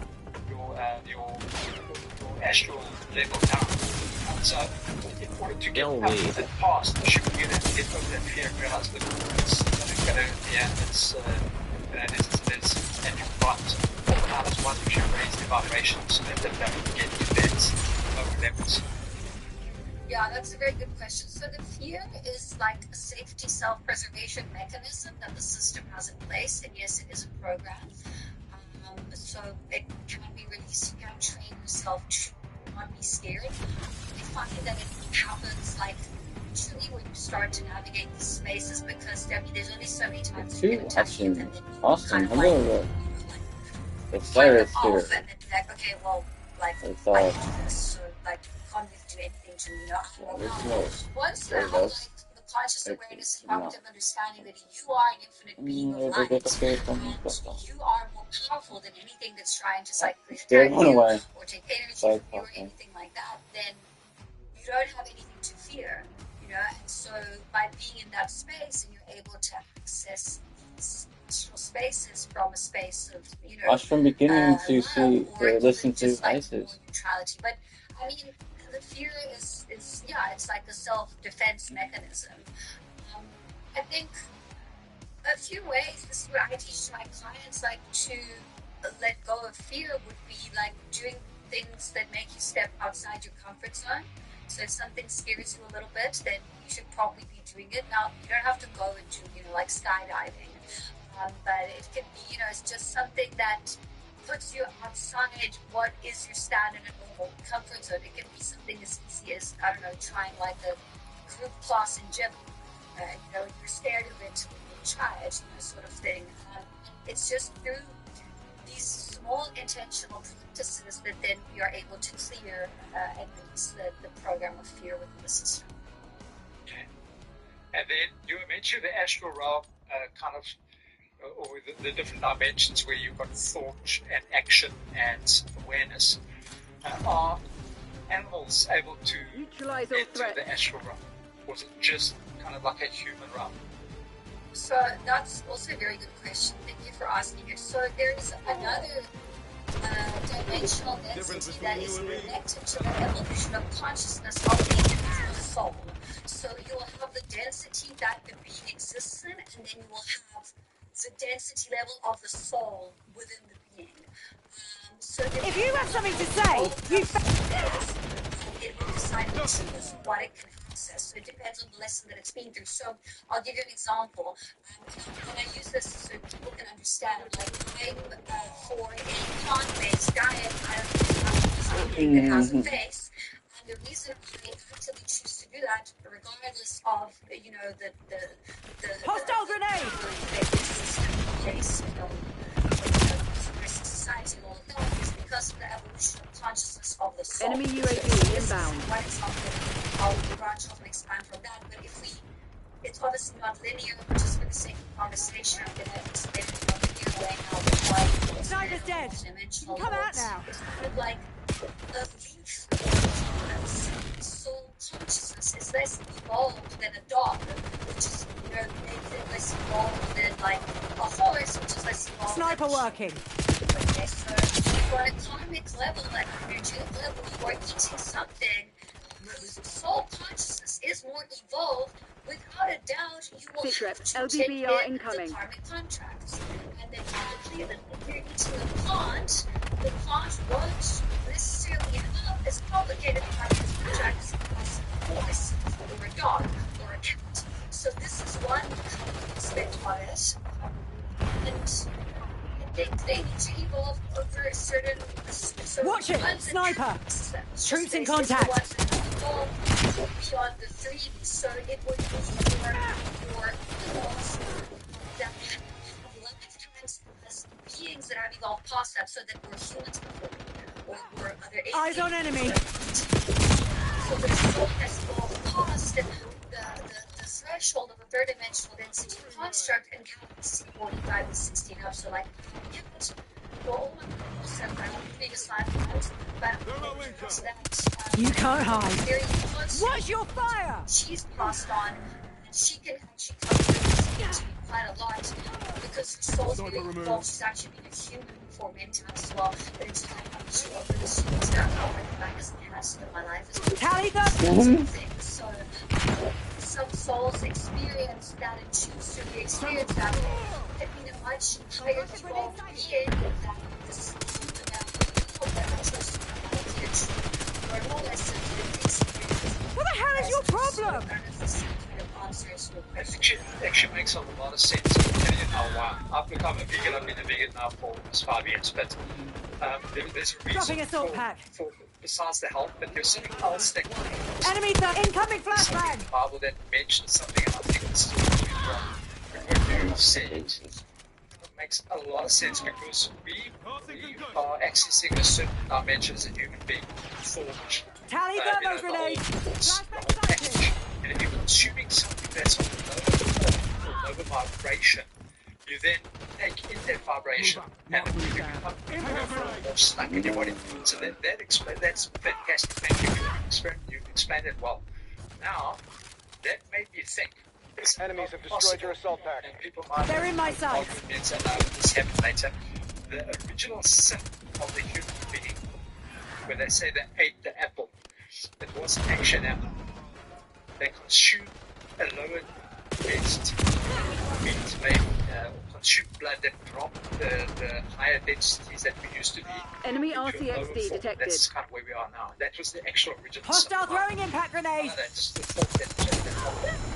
astral level down. So in order to get out of that past, you should get over that fear and realize that it's going to, it's and you're right. How does one should raise the vibration so that they don't get to that lower levels? Yeah, that's a very good question. So the fear is like a safety self-preservation mechanism that the system has in place, and yes, it is a program. So it can be released. You can train yourself to not be scared. I find that it happens like truly when you start to navigate these spaces, because there's only so many times you can attack it, and then you kind of like it's virus here. And then be like, okay, well, like I can do this, so like you can't really do anything to me. Once you have like the conscious awareness and cognitive understanding that you are an infinite being of light, and you are more powerful than anything that's trying to psychically attack you or take energy from you or anything like that, then you don't have anything to fear, and so by being in that space and you're able to access these astral spaces from a space of, from beginning to see, listen to ISIS. Neutrality. But I mean, the fear is it's like a self-defense mechanism. I think a few ways, this is what I teach to my clients, like to let go of fear would be like doing things that make you step outside your comfort zone. So if something scares you a little bit, then you should probably be doing it. Now, you don't have to go and do, like skydiving, but it could be, it's just something that puts you outside what is your standard and normal comfort zone. It can be something as easy as, I don't know, trying like a group class in gym. You're scared of it when you're a child, sort of thing. It's just through these small intentional practices that then we are able to clear and release the program of fear within the system. Okay. And then you mentioned the astral realm kind of or the different dimensions where you've got thought and action and awareness, are animals able to Neutralize all enter threats. the astral realm? Was it just kind of like a human realm? So that's also a very good question. Thank you for asking it. So there's another dimensional density that is connected to the evolution of consciousness of the individual soul. So you will have the density that the being exists in, and then you will have the density level of the soul within the being. So If you have something to say, you it will decide to choose what it can access. So it depends on the lesson that it's been through. So I'll give you an example. And I use this so people can understand. Like, I'm for a plant-based diet. I don't think something that has a face. And the reason I actively choose to do that, regardless of, you know, the hostile grenade! Case, you know, society and all of that, is because of the evolution of consciousness of the soul. Enemy UAV inbound. One example, I'll branch off and expand from that, but if we, it's obviously not linear, but just for the sake of conversation, I'm going to explain it in a linear way now, but why Sniper's dead. Dimensional Come out worlds. now. It's kind of like a leaf. Soul consciousness is less evolved than a dog, which is, you know, less evolved than like a horse, which is less evolved. Sniper working. Okay, so on a karmic level, like energetic level, you are eating something whose soul consciousness is more evolved. Without a doubt, you will have to take in the karmic contracts. And then typically, when you're eating a plant, the plant won't necessarily have as complicated karmic contracts as a horse, or a dog, or a cat. So this is one aspect of it. And they need to evolve over a certain... Watch it! Sniper! Troops in contact! Beyond the 3D, so it would be for animals that have lifetimes as beings that have evolved past that, so that we're humans before, or we're other aliens. Eyes on enemy! So the soul has evolved past the threshold of a third-dimensional density construct and capacity 45 and 16 up, so like, you can't hide. What's your fire? She's passed on, and she can actually come through this into quite a lot because her soul's very evolved. She's actually been a human before mental as well, but it's kind of she over the students that I'll recognize as it has in my life. Tally them! So some souls experience that and choose to experience that. It mean a much higher evolved being that this human that chose to learn more lessons and experience. What the hell is your problem? It actually makes a lot of sense. And you know, I've become a vegan. I've been a vegan now for almost 5 years, but there's a reason for besides the health, but there's something else that enemy incoming flashbang. The Bible that mentions something, and I think it's what you said. It makes a lot of sense because we are accessing a certain dimension as a human being. Thought, tally thermo grenade. And if you're consuming something that's on lower vibration, you then take in that vibration and you become more stuck in your body. So that's fantastic. Thank you. You've explained it well. Now, that made me think. Enemies have destroyed your assault pack. They're in my sight. This happened later. The original sin of the human being, when they say they ate the apple, it wasn't actually an apple. They consumed a lower density meat, they consumed blood that dropped the higher densities that we used to be. Enemy RCXD detected. That's kind of where we are now. That was the actual original. Hostile throwing impact grenade. That's the thought that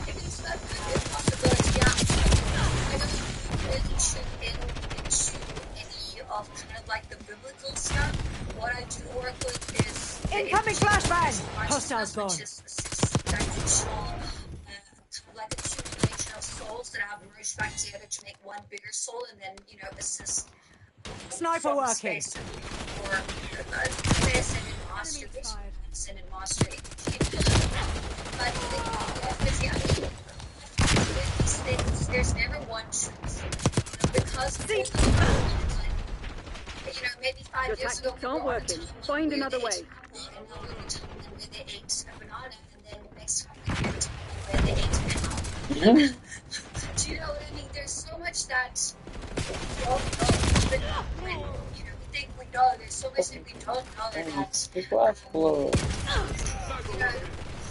it is a possibility. I don't really tune into any of kind of like the biblical stuff. What I do work with is incoming flashbang. Hostiles gone. Which is dimensional, like a two-dimensional souls that have merged back together to make one bigger soul, and then assist. Sniper working. Or ascended mastery. But these things, there's never one truth. But because maybe 5 Your years ago tactics we aren't were on a working. timeline Find where another they ate way. an apple, and now we're on a timeline where they ate a banana, and then next time we're on a timeline where they ate an apple. Do you know what I mean? There's so much that we don't know, even when we think we know. There's so much that we don't know that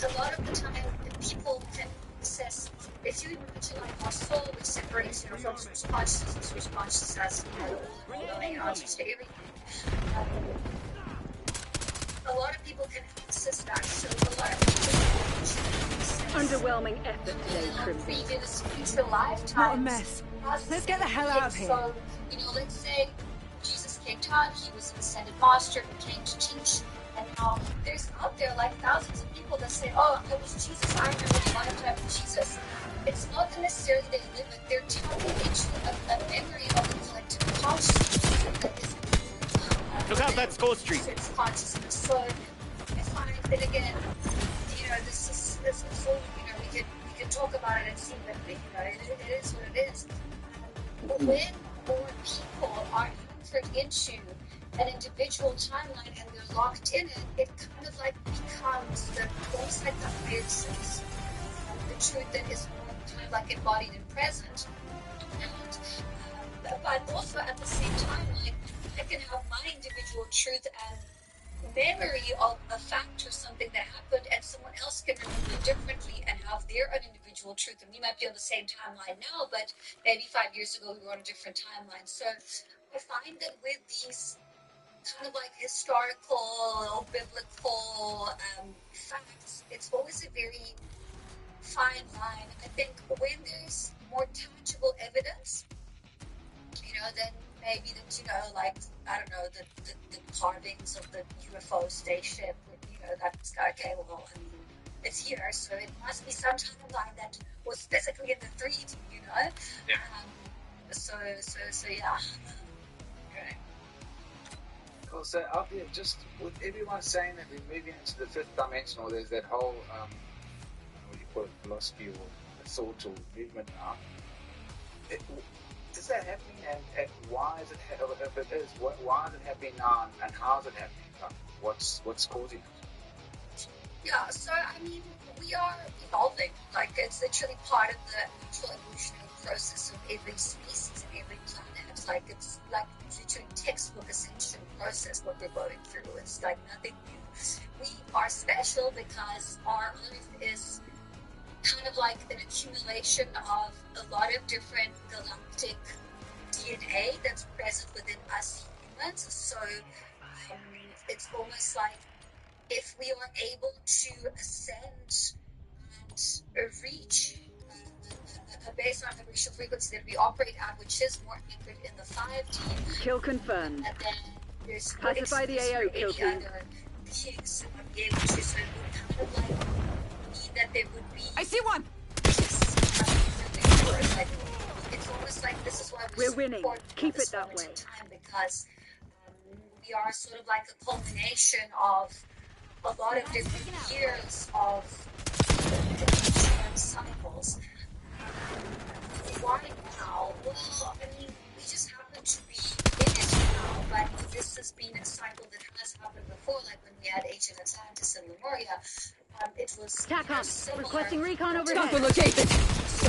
a lot of the time people can access. If you imagine like our soul, which separates from source consciousness, source consciousness has knowing answers to everything. A lot of people can access that, so a lot of people can access Underwhelming effort today, Crimson. previous future lifetimes. What a mess. Let's get the hell out of here. So, let's say Jesus came down, he was an ascended master who came to teach, and now there's out there like thousands of people that say, oh, I was Jesus, I remember the lifetime of Jesus. It's not necessarily they live it, they're tapping into a memory of the collective consciousness that is Look out, that's Score Street. It's consciousness. So I find that again, this is so we can talk about it and see that it is what it is. But when more people are entered into an individual timeline and they're locked in it, it kind of like becomes almost like the higher sense, the truth that is more kind of like embodied and present. But also at the same time, like I can have my individual truth and memory of a fact or something that happened, and someone else can remember differently and have their own individual truth. And we might be on the same timeline now, but maybe 5 years ago we were on a different timeline. So I find that with these kind of like historical or biblical facts, it's always a very fine line. I think when there's more tangible evidence, then maybe that, like, I don't know, the carvings of the UFO spaceship, that's okay, well, I mean, it's here, so it must be some timeline that was physically in the 3D, Yeah. So yeah. Okay. Cool. So up here, just with everyone saying that we're moving into the fifth dimension, or there's that whole, what do you call it, philosophy or thought or movement now, is that happening, and why is it, if it is, why is it happening now, and how is it happening? What's causing it? Yeah, so I mean, we are evolving. Like, it's literally part of the natural evolutionary process of every species and every planet. Like, it's like literally textbook ascension process what we're going through. It's like nothing new. We are special because our Earth is kind of like an accumulation of a lot of different galactic DNA that's present within us humans. So it's almost like if we are able to ascend and reach a baseline vibration frequency that we operate at, which is more anchored in the 5D. Kill confirmed. And then there's Pacify the AO, kill team. other beings that would be able to, so it would kind of like mean that there would be. I see one! Like, it's almost like this is why we're winning. Keep it that way. Time, because we are sort of like a culmination of a lot of different years of different cycles. Why now? Well, I mean, we just happen to be in it now, but this has been a cycle that has happened before, like when we had ancient Atlantis and Lemuria. It was TACOM, requesting recon overhead. So,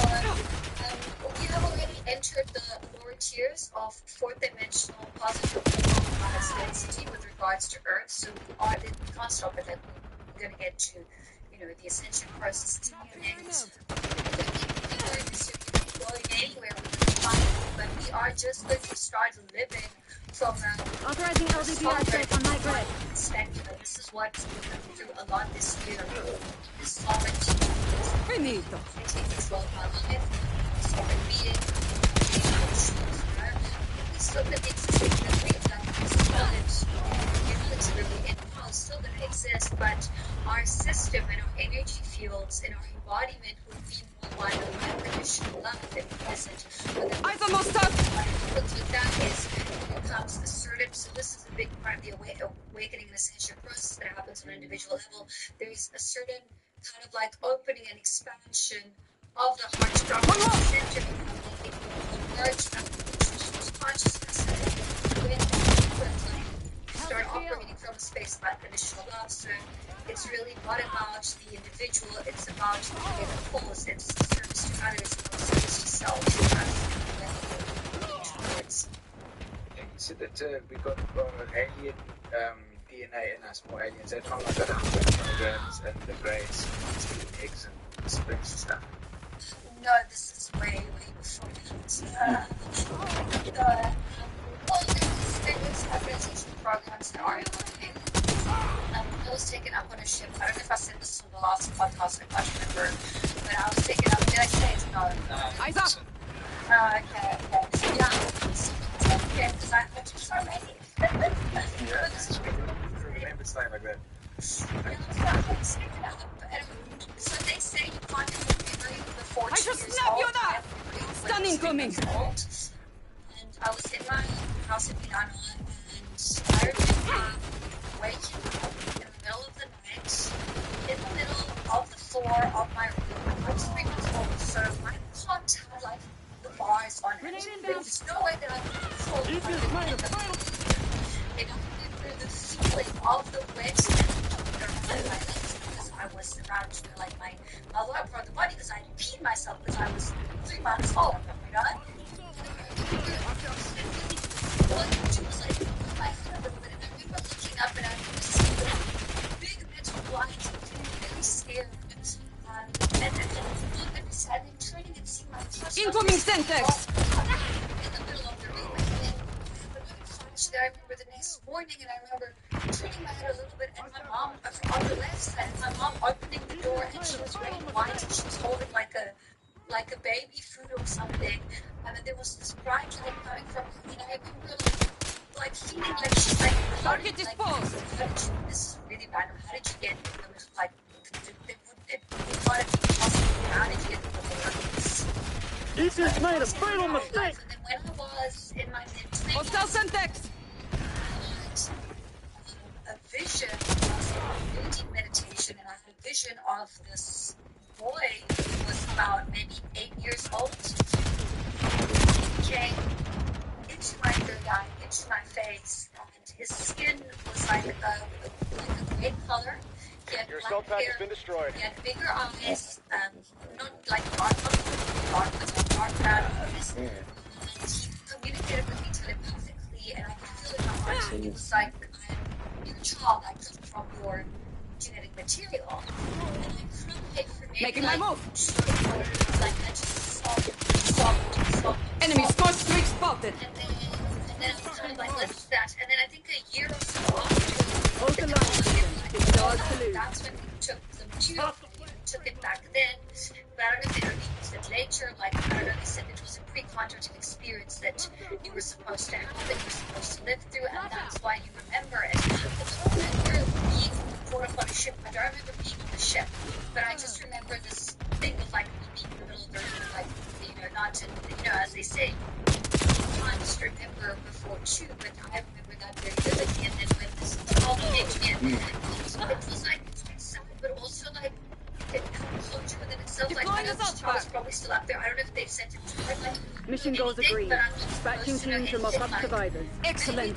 we have already entered the lower tiers of fourth dimensional positive density with regards to Earth, so we can't stop it. Like, we're going to get to, the ascension process is happening. We aren't necessarily going anywhere with time, but we are just going to start living from authorizing LDP access on my grid. Perspective. This is what's been coming through a lot this year. This sovereignty. Finito. I take this well in my life. Sovereign being. We still going to exist in the things that this knowledge really in-house still going to exist, but our system and our energy fields and our embodiment would be more wide aligned with traditional love and present. Eyes on those stuff! What happens with that is it becomes assertive. So this is a big part of the awakening and ascension process that happens on an individual level. There is a certain kind of like opening and expansion of the heart chakra center, becoming it will emerge from stuff. So it's really not about the individual, it's about the greater cause. It's service to others, not service to self. Yeah, you said that we got alien DNA in us, more aliens. They found like 100 kilograms in the graves, eggs and springs and stuff. No, this is way before that. All these various organization programs that are happening. I was taken up on a ship. I don't know if I said this on the last podcast, I can't remember. But I was taken up. Did I say it? No. Eyes up! Okay. Yeah. Okay, because I just already. Yeah, this is really remember something like that. So they say you can't have memory before 2 years snap you old. that! Stun incoming! And I was in my house in Milano, and I remember waking up in the middle of the night, in the middle of the floor of my room. I was 3 months old, so my cot had like the bars on it. There was no way that I could control it. And I remember the feeling of the wet and my legs because I was around, like my lower part of the body because I had peed myself because I was 3 months old, you know? All I could do was like move my head a little bit, and I remember looking up and I could see the big metal blinds and feeling very scared. And then turning and seeing my touch. Incoming Sentex! In the middle of the room, and then I remember the next morning, and I remember turning my head a little bit, and my mom on the left side, my mom opening the door, and she was wearing white, and she was holding like a baby food or something, and then there was this bright light coming from her, and I remember like feeling like she's like, how did you, this is really random, how did you get in the middle, like, it thought it would be possible, how did you get in the middle? You just made a fatal mistake! And then when I was in my mid-20s, Hostile Sentex! a vision, I was in deep meditation, and I had a vision of this boy who was about maybe 8 years old. He came into my third eye, into my face, and his skin was like a gray color. He had Your black assault pack hair. has been destroyed. He had bigger eyes, not like dark, but dark brown eyes. And he communicated with me telepathically, and I could feel in my heart. It was like, you're a child, I come from your genetic material. And I couldn't pay for me. Making my move! Like, I just sobbed. Enemy scorch streak spotted! And then I was kind of like, let's do that. And then I think a year or so after, that's when we took the material, we took it back then. But I don't know if they only used it later. Like, I don't know, they said it was a pre-contact experience that you were supposed to have, that you were supposed to live through, and that's why you remember it. But I remember being on a ship. I don't remember being on the ship, but I just remember this thing of like me being in the middle of the room, like, not to, as they say, you can't remember before two, but I remember that very vividly. And then when this all came in, it was like, it's been sad, but also like, it closure within itself. Like, I know this child's probably still up there. I don't know if they've sent it to her. Like, mission goals agreed. Dispatching team to mop up survivors. Excellent.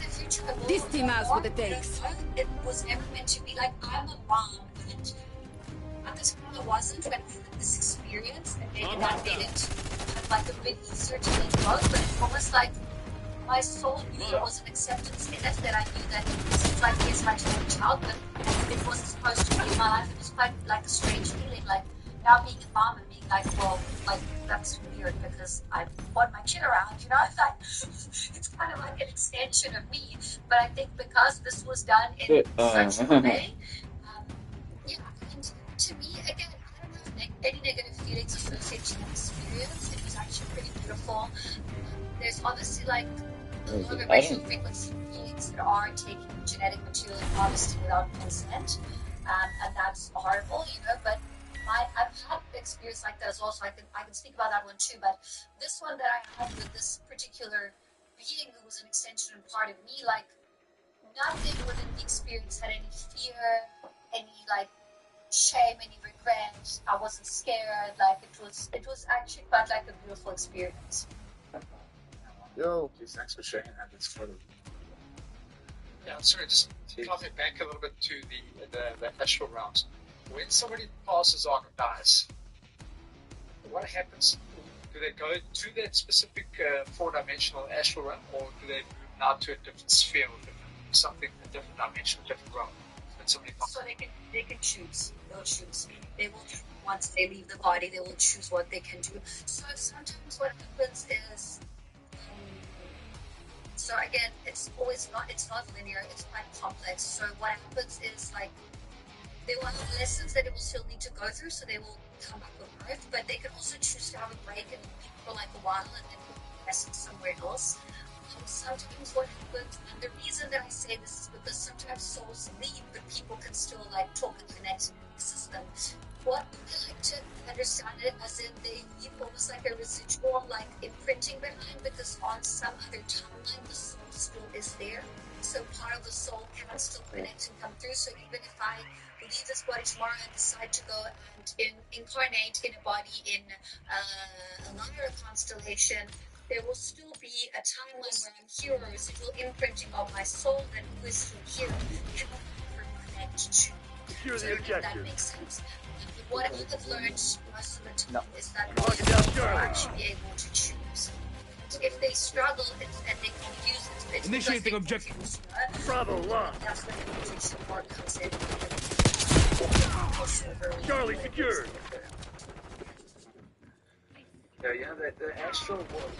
This team has what it takes. It was never meant to be like, I'm a mom, and at this point I wasn't when I had this experience, and maybe that made it like a bit easier to let go, but it's almost like my soul knew there was an acceptance in it, that I knew that it's like, yes, my child, but it wasn't supposed to be in my life. It was quite like a strange feeling, like now being a mom and being like, well, like, that's weird because I want my kid around, it's like, it's kind of like an extension of me, but I think because this was done in such a way, and to me, again, I don't have any negative feelings associated to that experience. It was actually pretty beautiful. There's obviously like a lot of racial frequency beings that are taking genetic material and harvesting without consent, and that's horrible, but I've had experience like that as well, so I can speak about that one too. But this one that I had with this particular being who was an extension and part of me, like nothing within the experience had any fear, any like shame, any regret. I wasn't scared. Like it was actually quite like a beautiful experience. Yo, thanks for sharing that. That's cool. Yeah, sorry, just coming back a little bit to the astral realms. When somebody passes on or dies, what happens? Do they go to that specific four-dimensional astral realm, or do they move now to a different sphere or something, a different dimension, a different realm? So they can choose. They'll choose. They will, once they leave the body, they will choose what they can do. So sometimes what happens is, so again, it's not linear. It's quite complex. So what happens is like they will have lessons that they will still need to go through, so they will come back on Earth, but they can also choose to have a break and for like a while and then rest somewhere else. Sometimes what happens, and the reason that I say this is because sometimes souls leave, but people can still like talk and connect to the system. What I like to understand it as in they leave almost like a residual, like imprinting behind, because on some other timeline the soul still is there. So part of the soul can still connect and come through. So even if I leave this body tomorrow and decide to go and incarnate in a body in another constellation, there will still be a timeline where I'm here, a residual imprinting of my soul that who is still here can never connect to. Secure the That objective. makes sense. But what I've learned most of the time is that people will actually be able to choose. If they struggle and they confuse it, Initiating objective. Bravo, locked. That's when the intuition part comes in. Charlie secured. Yeah, the astral world,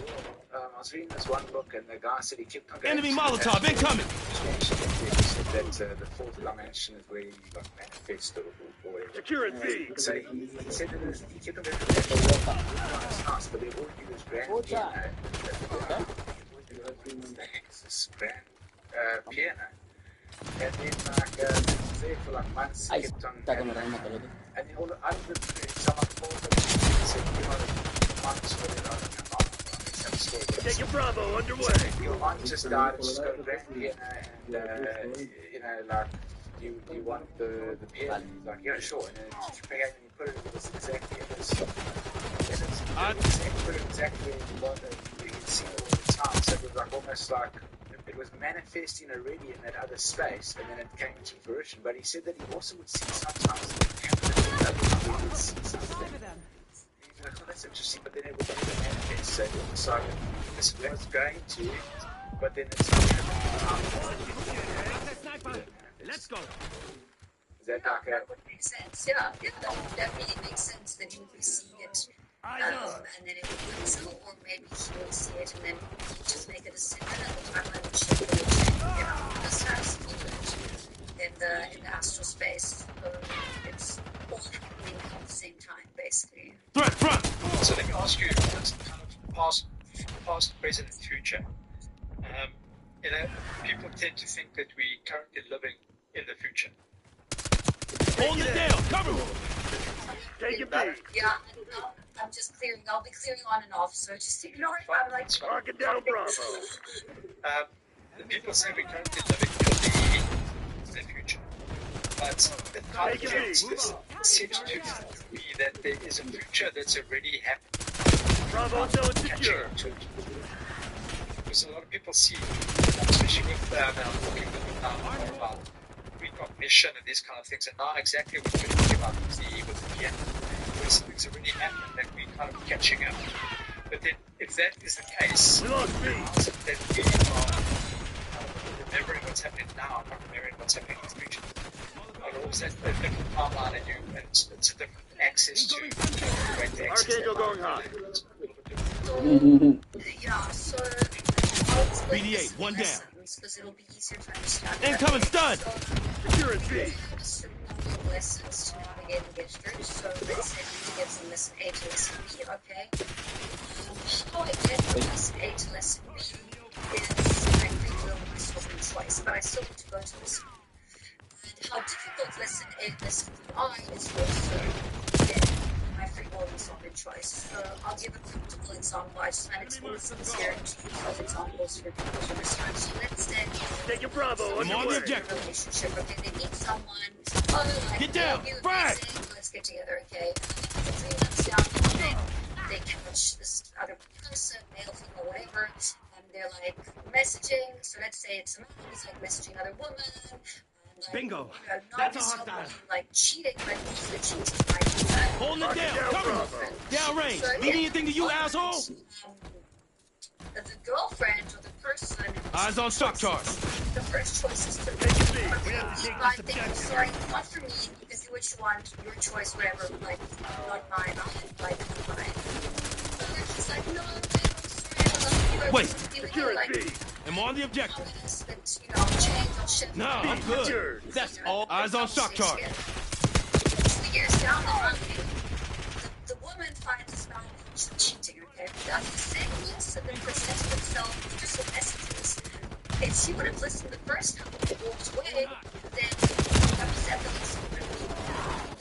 I was reading this one book and the guy said he kept on going Enemy to the Molotov astral incoming! He said that the fourth dimension is where you got manifest or whatever. Securing B. So he said that he kept on going to the astral world. It's nice, but they all do this grand piano. This grand piano. And then like, there for like months, he kept on and then all out of the someone called him and said, you know, months for the Taking Bravo underway. your aunt just died and she's got a grand piano and you know, like you want the piano? He's like, yeah, sure. And then you bring it and you put it in this exactly in this put it exactly where you want it, you can see it all the time. So it was like almost like it was manifesting already in that other space, and then it came into fruition. But he said that he also would see sometimes he would see something. He's like, oh, that's interesting, but then it would never manifest. So he decided this was going to, but then it's not happening. Let's go. Is that like a... That would make sense. Yeah, that really makes sense that he would be seeing it. And then it would cancel, or maybe he would see it and then just make a decision and the timeline would shift. This has movement in the astral space. It's all happening at the same time, basically. Front! So let me ask you, what's kind of past, present, and future? You know, people tend to think that we're currently living in the future. Hold it down! Cover me! Take it back. Yeah, I'm just clearing. I'll be clearing on and off, so just ignore it. I'm like, Marking down Bravo. The people say we're currently living in the future. But it kind of seems to be that there is a future that's already happened. Bravo zone secure. Because a lot of people see, especially with now talking with them about recognition and these kind of things, and now exactly what we're talking about with the piano, where something's already happened that we're kind of catching up. But then, if that is the case, we lost B. Then we are remembering what's happening now, not remembering what's happening in the future. Or is that a different timeline and it's a different access to the way to access Archangel going high. yeah, so BD8, one down. Because it'll be easier to understand. Incoming stun! Securing B. Lessons to navigate and get through. So let's say we get from lesson A to lesson B, okay? How I get from lesson A to lesson B is I free will myself in choice, but I still need to go to lesson B. And how difficult lesson A and lesson B are is also my free will myself in choice. So I'll give a practical example. I just find it's always easier to use those examples for people to understand. So let's say taking Bravo I'm on the objective. Relationship, okay, they need someone. Get down! Frag! Let's get together, okay? 3 months down the line, they catch this other person, male, female, whatever, and they're like messaging. So let's say it's a man who's like messaging another woman. Like, Bingo. You know, not That's a necessarily hostile. like cheating, but usually cheating like Holding it down. Cover him. Downrange. So, Need anything to you, asshole? The girlfriend or the person. Eyes on shock charge. The first choice is to I think, sorry, not for me. You can do what you want. Your choice, whatever. Like, not mine. I like mine. So they're just like, no, I'm sorry. I love you. Wait. Security. Like, I'm on the objective. you know, I'll change. I'll shift. No, I'm good. That's all. Eyes on shock charge. 2 years down the road, the woman finds this man who's cheating, okay? That's the same lesson that presents themselves just with messages. If she would have listened the first time and walked away, then upset the lesson would have been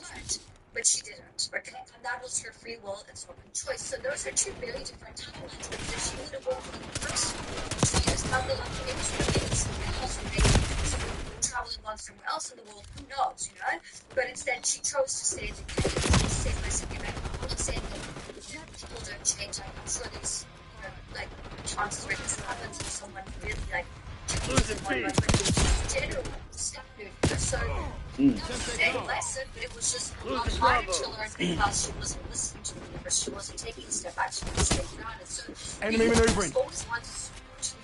learned. But she didn't, okay? And that was her free will and sovereign choice. So those are two very different timelines, because if she would have walked away first, 2 years down the line, maybe she would have been somewhere else, or maybe traveling on somewhere else in the world, who knows, you know? But instead, she chose to stay independent, to stay less independent. I'm not saying that people don't change. I'm sure there's, you know, like, chances where this happens and someone really, like, losing feet. General standard. So, same lesson, but it was just a lot harder to learn because she wasn't listening to the universe. She wasn't taking a step back. She was taking on it. So, Enemy maneuvering. The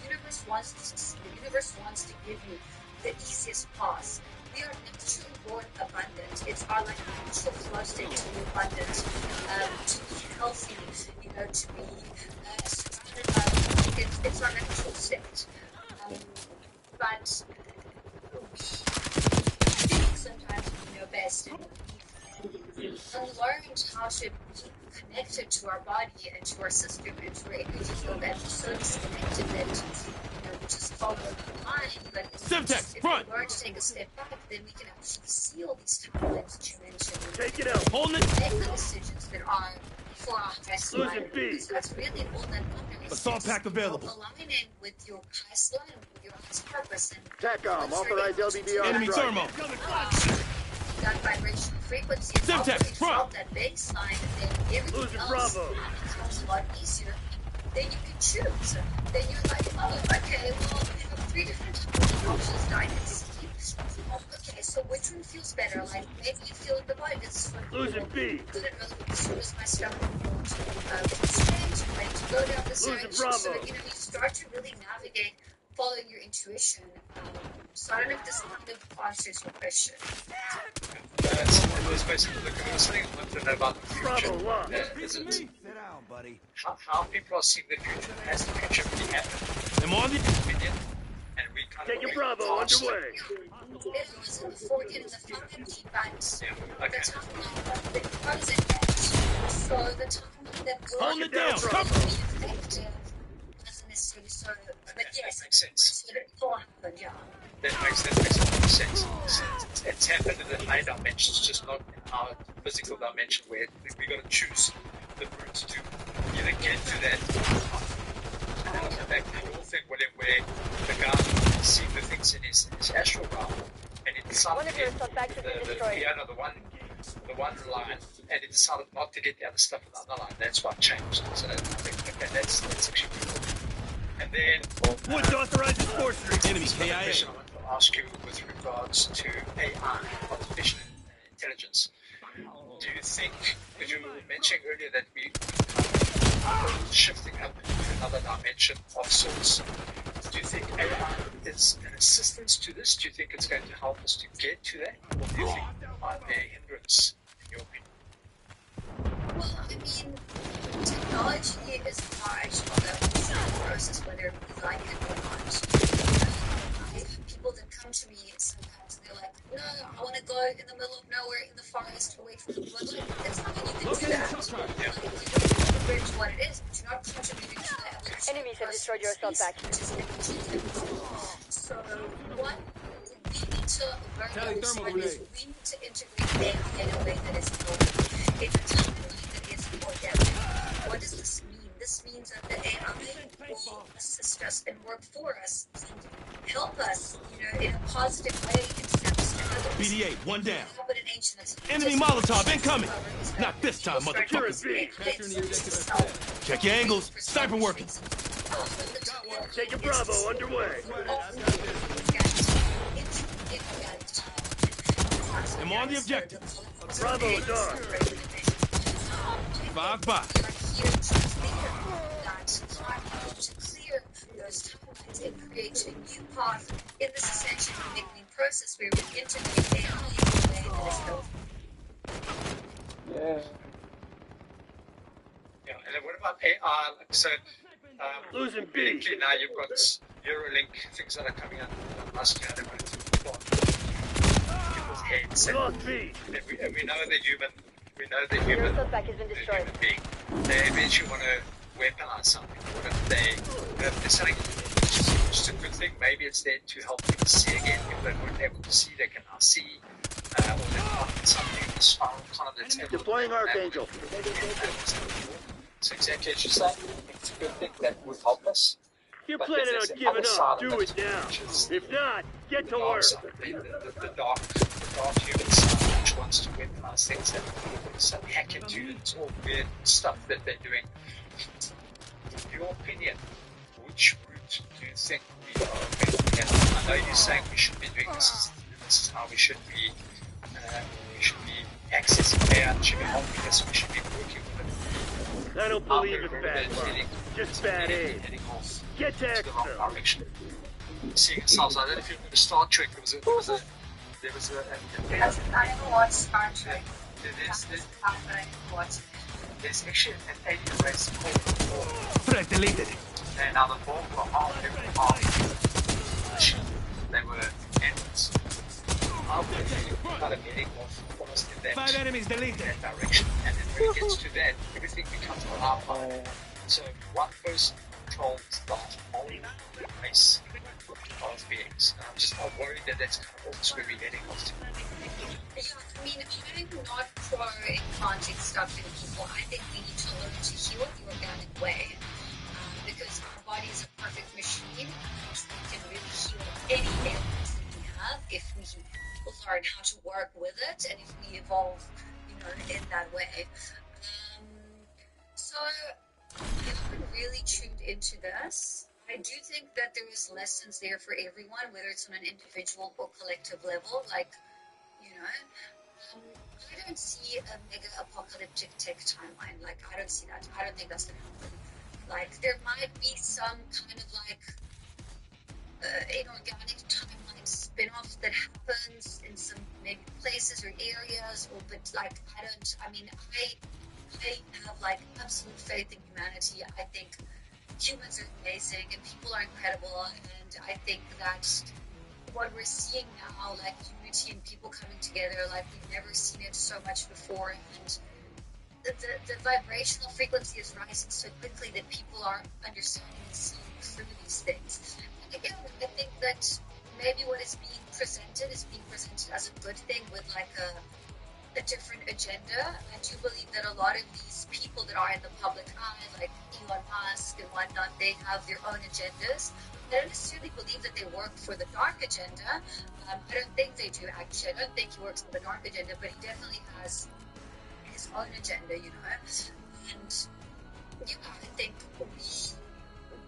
universe wants to give you the easiest path. We are naturally born abundant. It's our like natural flow state to be abundant, to be healthy, you know, to be surrounded by. It's our natural state. But we think sometimes we know best, and we've unlearned how to be connected to our body and to our system and to our energy field, and we're so disconnected that we just follow the line. But if we learn to take a step back, then we can actually see all these timelines that you mentioned. Take it out. Holding it. Make the decisions that are for our highest line. Because that's really all that matters. Assault pack available. Aligning with your highest line, with your highest purpose. And TACOM, authorized LBDR. Enemy thermo. That vibrational frequency is that baseline, and then everything else becomes a lot easier. Then you can choose. Then you're like, oh, okay, well, we have 3 different options that I can see. Okay, so which one feels better? Like, maybe you feel in the body, this one Losing B. good and really as soon as my stomach constrained, ready to go down this direction. So, you know, you start to really navigate following your intuition. So I don't know if this kind of answers your question. It was basically something I wanted to know about the future. Is it how people are seeing the future as the future really happened? I'm on the opinion, and we kind of Taking Bravo underway. It was in the 40 and the 50, but yeah, okay. the timeline that was it. So the timeline that was Hold it down. effective wasn't necessarily so. But yes, makes sense. It all happened, yeah. That makes a lot of sense. It's happened in the high dimensions, just not in our physical dimension where we got to choose the route to either get to that. And in fact, the whole thing where the guy seeing the things in his astral realm, and he decided to get the piano, the one line, and he decided not to get the other stuff in the other line. That's what changed. So I think, okay, that's actually cool. And then Woods authorizes force enemy KIA. I want to ask you with regards to AI, artificial intelligence. Do you think, because you were mentioning earlier that we are shifting up into another dimension of sorts, do you think AI is an assistance to this? Do you think it's going to help us to get to that? Or do you think it might be a hindrance, in your opinion? Well, I mean, technology is part of the process, whether we like it or not. I have people that come to me sometimes and they're like, no, I want to go in the middle of nowhere in the forest away from the blood. That's fine, you can do that. Like, you don't compare to what it is, but you're not contributing to the evolution. Enemies have destroyed your assault pack. So, what we need to learn to understand is we need to integrate AI in a way that is healthy. In a timeline that is organic. What does this mean? This means that the AI will assist us and work for us and help us, you know, in a positive way instead of struggling. BD-8, one down. But in ancient Enemy Molotov incoming. Not this time, motherfucker. Check your angles. Sniper working. Taking Bravo underway. I'm on the objective. Bravo is on. 5 by. To clear those timelines and create a new path in this essentially awakening process where we integrate AI in a way that is healthy. Yeah. Yeah, and then what about AI? Like, so, Losing B. basically now you've got Eurolink, things that are coming out last year. They're going to people's heads. Lost B. And we know the human, human being. They eventually want to weaponize something. What if there's something just a good thing? Maybe it's there to help people see again. If they weren't able to see, they can now see. Or they've got something in the spinal column that's able Deploying to Archangel. So exactly as you say, it's a good thing that would help us. If you're But planning there's on the giving other side up, of do it, it now. which is If not, get to the dark work. side, the dark human side, which wants to weaponize things and some hack into it. It's all weird stuff that they're doing. In your opinion, which route do you think we are going to get? I know you're saying we should be doing this. This is how we should be. We should be accessing AI. Should be helping us. We should be working with it. I don't believe it's bad luck. Just bad aim. Get to the wrong exfil. direction. Seeing ourselves. I don't know if you remember Star Trek. There was a Yes, I never watched Star Trek. there's actually an alien race called Threat deleted. and now the Borg were half they were animals. Kind of heading off almost in that 5 enemies deleted. direction, and then when it gets to that, everything becomes on our part. So one person controls the whole race of beings. I'm worried that that's kind of also where we're heading off to. Yeah, I mean, I'm not pro implanting stuff in people. I think we need to learn to heal the organic way. Because our body is a perfect machine. We can really heal any ailment that we have if we learn how to work with it and if we evolve, in that way. So I haven't really tuned into this. I do think that there is lessons there for everyone, whether it's on an individual or collective level. Like, I don't see a mega apocalyptic tech timeline. Like, I don't see that. I don't think that's going to happen. Like, there might be some kind of inorganic timeline spin-off that happens in some maybe places or areas, but I have absolute faith in humanity. I think humans are amazing and people are incredible, and I think that what we're seeing now, unity and people coming together, we've never seen it so much before, and the vibrational frequency is rising so quickly that people are understanding and seeing through these things. And again, I think that maybe what is being presented as a good thing with a different agenda. I do believe that a lot of these people that are in the public eye, like Elon Musk and whatnot, they have their own agendas. I don't necessarily believe that they work for the dark agenda. I don't think they do, actually. I don't think he works for the dark agenda, but he definitely has his own agenda, And I think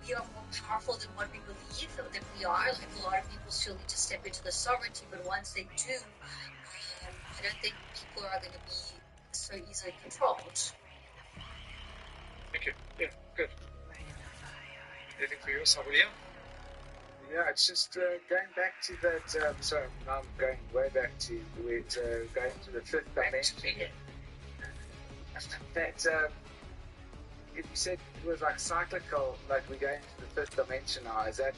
we are more powerful than what we believe that we are. A lot of people still need to step into the sovereignty, but once they do, I don't think people are going to be so easily controlled. Thank you. Yeah, good. Anything for you, William? Yeah, it's just going back to that. So now I'm going way back to where going to the fifth dimension. That if you said it was cyclical, we're going to the fifth dimension now. Is that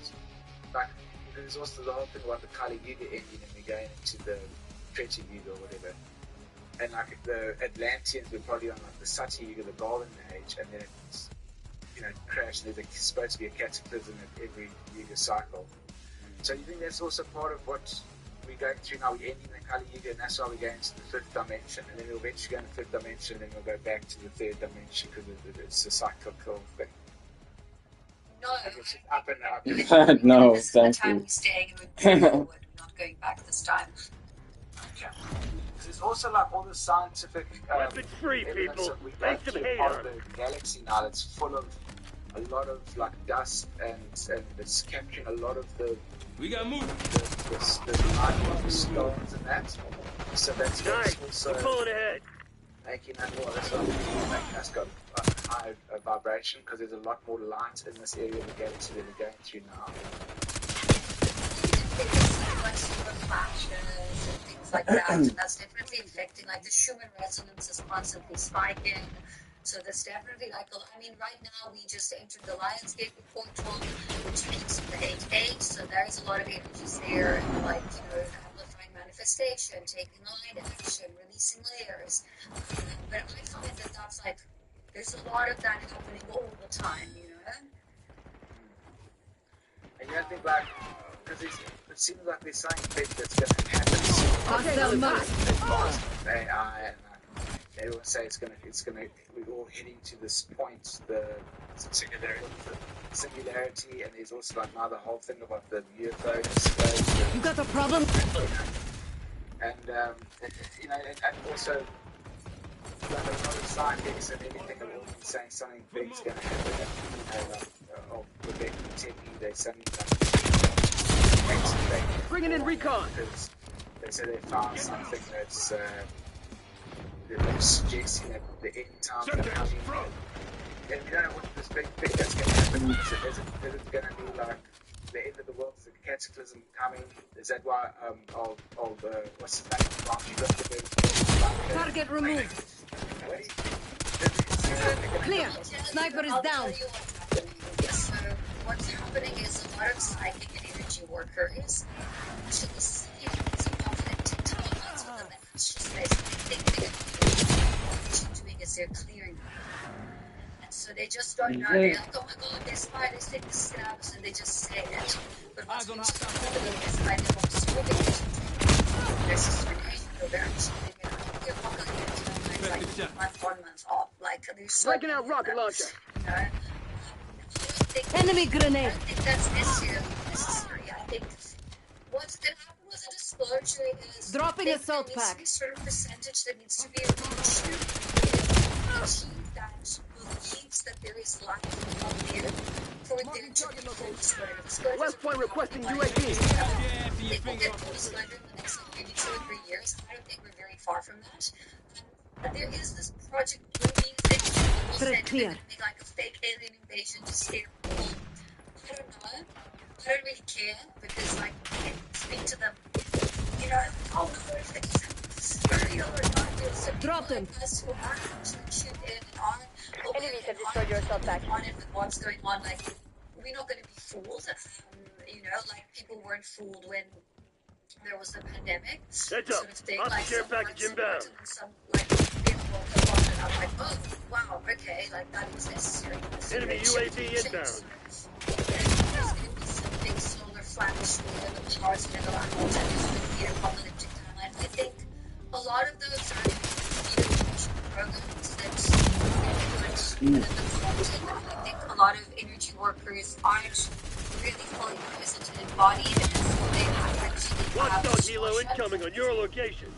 there's also the whole thing about the Kali Yuga ending and we're going into the Treta Yuga or whatever. And the Atlanteans were probably on the Satya Yuga, the Golden Age, and then it's crashed. There's supposed to be a cataclysm at every Yuga cycle. So you think that's also part of what we're going through now? We're ending the Kali Yuga, and that's why we're going to the fifth dimension, and then we'll eventually go to the fifth dimension, and then we'll go back to the third dimension because it's a cyclical thing. No. It's up and up. No, this is the thank time you. we're staying and we're moving forward. We're not going back this time. Okay. There's also all the scientific Weapons free, evidence people. that we Make go some through hate part on of the galaxy now that's full of a lot of like dust and it's capturing a lot of the We got moving. the light of the stones and that. So that's Nice. also We're pulling ahead. making that more. That's what making us go high vibration because there's a lot more light in this area we're going to than we're going through now. Like super flashes and things like that, and that's definitely affecting. Like the Schumann resonance is constantly spiking, so that's definitely like. I mean, right now we just entered the Lionsgate portal, which keeps the 8-8, so there's a lot of energies there, and like amplifying manifestation, taking line action, releasing layers. But I find that that's like there's a lot of that happening all the time, And you don't think like, because it seems like there's something big that's going to happen soon. AI and they all say it's gonna, we're all heading to this point, the singularity, and there's also like now the whole thing about the UFO disclosure. You got a problem? And and also like a lot of psychics and everything are all saying something big's gonna happen. Rebecca and Timmy, they suddenly Bringing in recon. Because they say they found something that's they're suggesting that the end times are coming. And we don't know what this big that's going to happen. Is it going to be like the end of the world? Is the cataclysm coming? Is that why what's his name? Target removed. Clear. Sniper is down. So what's happening is a lot of psychic and energy workers actually see some conflicting timelines with them, and it's just basically thinking what they're doing is they're clearing them. And so they just don't know. They're like, oh my god, they're spiders, think this is gonna happen, so they just say it. But what's going to happen is by them absorbing it, there's this relation where they're actually they're walking like month on, month off. Like there's so breaking out rocket launcher. Enemy grenade. I don't think that's necessary. I think what's going to happen with a disclosure is dropping assault pack. There needs to be a certain percentage that needs to be reached that believes that there is life out there for there to be full disclosure. West Point requesting UAV. They will get full disclosure in the next maybe 2 or 3 years. I don't think we're very far from that. But there is this Project Bluebeam thing. People said it's going to be like a fake alien invasion to scare people. I don't know. I don't really care because, like, I can speak to them. I'll know if they just scary or not. Drop them. Us who are actually tuned in and on. Enemies have destroyed your assault pack. On it with what's going on. Like, we're not going to be fooled. Like people weren't fooled when there was the pandemic. Heads up. Thing. Hostile care package inbound. And I'm like, oh, wow, okay, like that was necessary. Enemy UAV inbound. There's going to be some big solar flash where the stars are going to go out and there's the apocalyptic timeline. I think a lot of those are programs that good. I think a lot of energy workers aren't really fully present and embodied, and so they have actually Watchdog helo incoming on your location.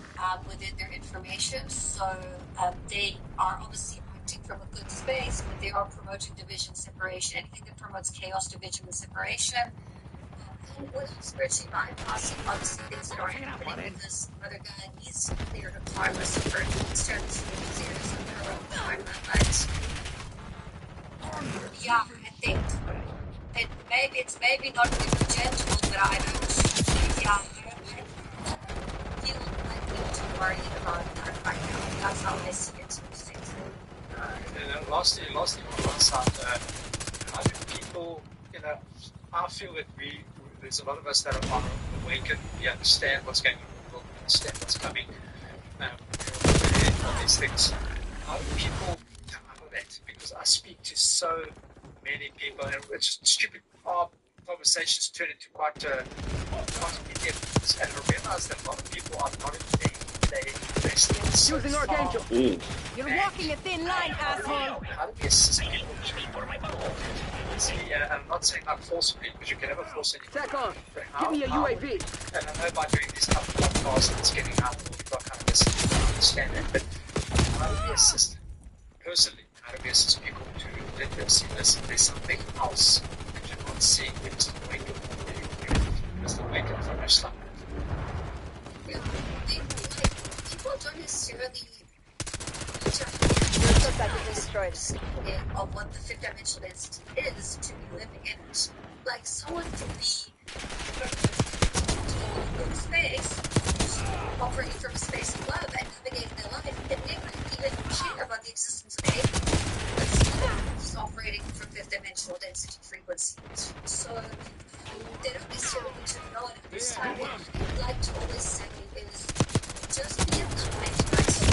Within their information, so they are obviously acting from a good space, but they are promoting division, separation, anything that promotes chaos, division, and separation. And with spiritually bypassing, obviously things that are happening with this other guy, he's cleared a karma, so for instance, he's here to suffer a karma, but yeah, I think it's maybe not really gentle, but I don't feel like we need to worry about that right now. That's how I see it. Lastly on my side, how do people, I feel that there's a lot of us that are awakened, we understand what's going on, we understand what's coming, all these things. How do people come out of that? Because I speak to so many people, and it's just stupid conversations turn into quite in-depth, and I realize that a lot of people are not in they still using Archangel. You're walking a thin line, asshole. How do we assist people? I'm not saying like forcibly, because you can never force anything. Attack on. Give me a UAV. And I know by doing these type of podcasts, it's getting out, people are kind of listening, I understand that, but how do we assist? Personally, novices people to let them see, listen, there's something else that you're not seeing. It's the wake up. It's the wake up from your slumber. Yeah, people don't necessarily destroyed of what the fifth dimensional entity is to be living in it. Like someone can be in space, operating from a space of love and navigating their life, and they might even care about the existence of aliens, but still just operating from fifth dimensional density frequencies. So they don't necessarily need to know and understand. What I like to always say is just be a kind person.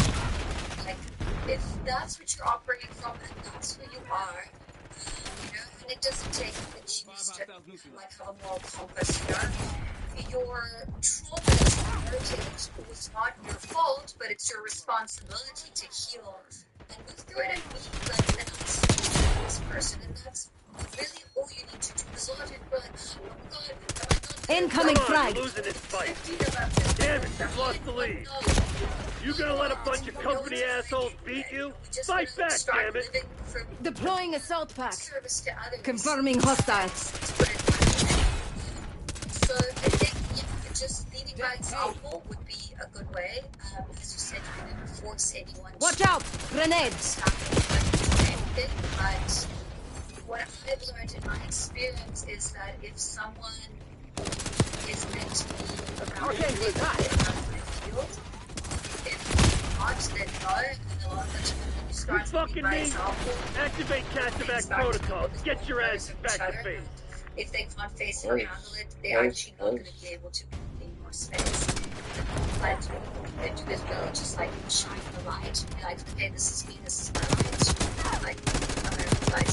Like, if that's what you're operating from and that's who you are, and it doesn't take a genius to like have a moral compass, your trauma that you inherited was not your fault, but it's your responsibility to heal and move through it and be like an this person, and that's really all you need to do. Because a lot of people are like, oh my god, incoming frag. Losing this fight. Damn it, you've lost the lead. You gonna let a bunch of company assholes beat you? Fight back, damn it! Deploying assault pack. Service to others. Confirming hostiles. So I think just leading by example would be a good way. As you said, you never force anyone. Watch out! Grenades! Anything, but what I've learned in my experience is that if someone is meant to be about the field, if not, then no, and a lot of the time you start to lead by example. Activate Casaback protocol. Get your ass back to base. If they can't face and handle it, they're actually not going to be able to be more space. But they do this really just like shine the light and be like, okay, this is me, this is my light. Like,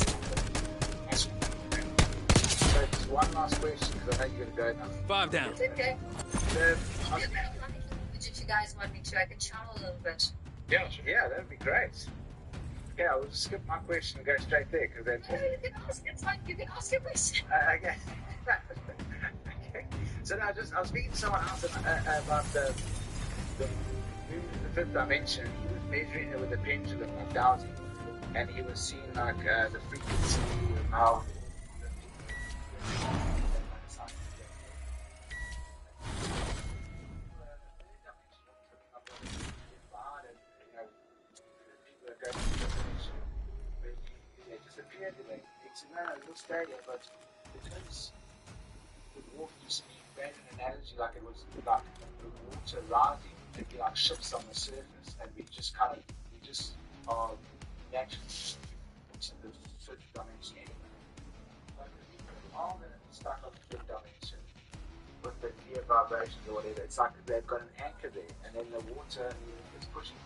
So just one last question, because I know you're going to go now. 5 down. It's okay. If you guys want me to, I can channel a little bit. Yeah, sure. Yeah, that would be great. Okay, I'll just skip my question and go straight there, because that's... You can ask, it's fine, you can ask your question. Okay. Okay. So now, I was speaking to someone else about the fifth dimension. He was measuring it with a pendulum of dowsing, and he was seeing like the frequency of how but because the water used to be made an analogy like it was like the water rising, it'd be like ships on the surface, and we just are naturally into the fifth dimension anyway. But if you put an arm in it and stuck on the fifth dimension with the clear vibrations or whatever, it's like they've got an anchor there, and then the water is pushing.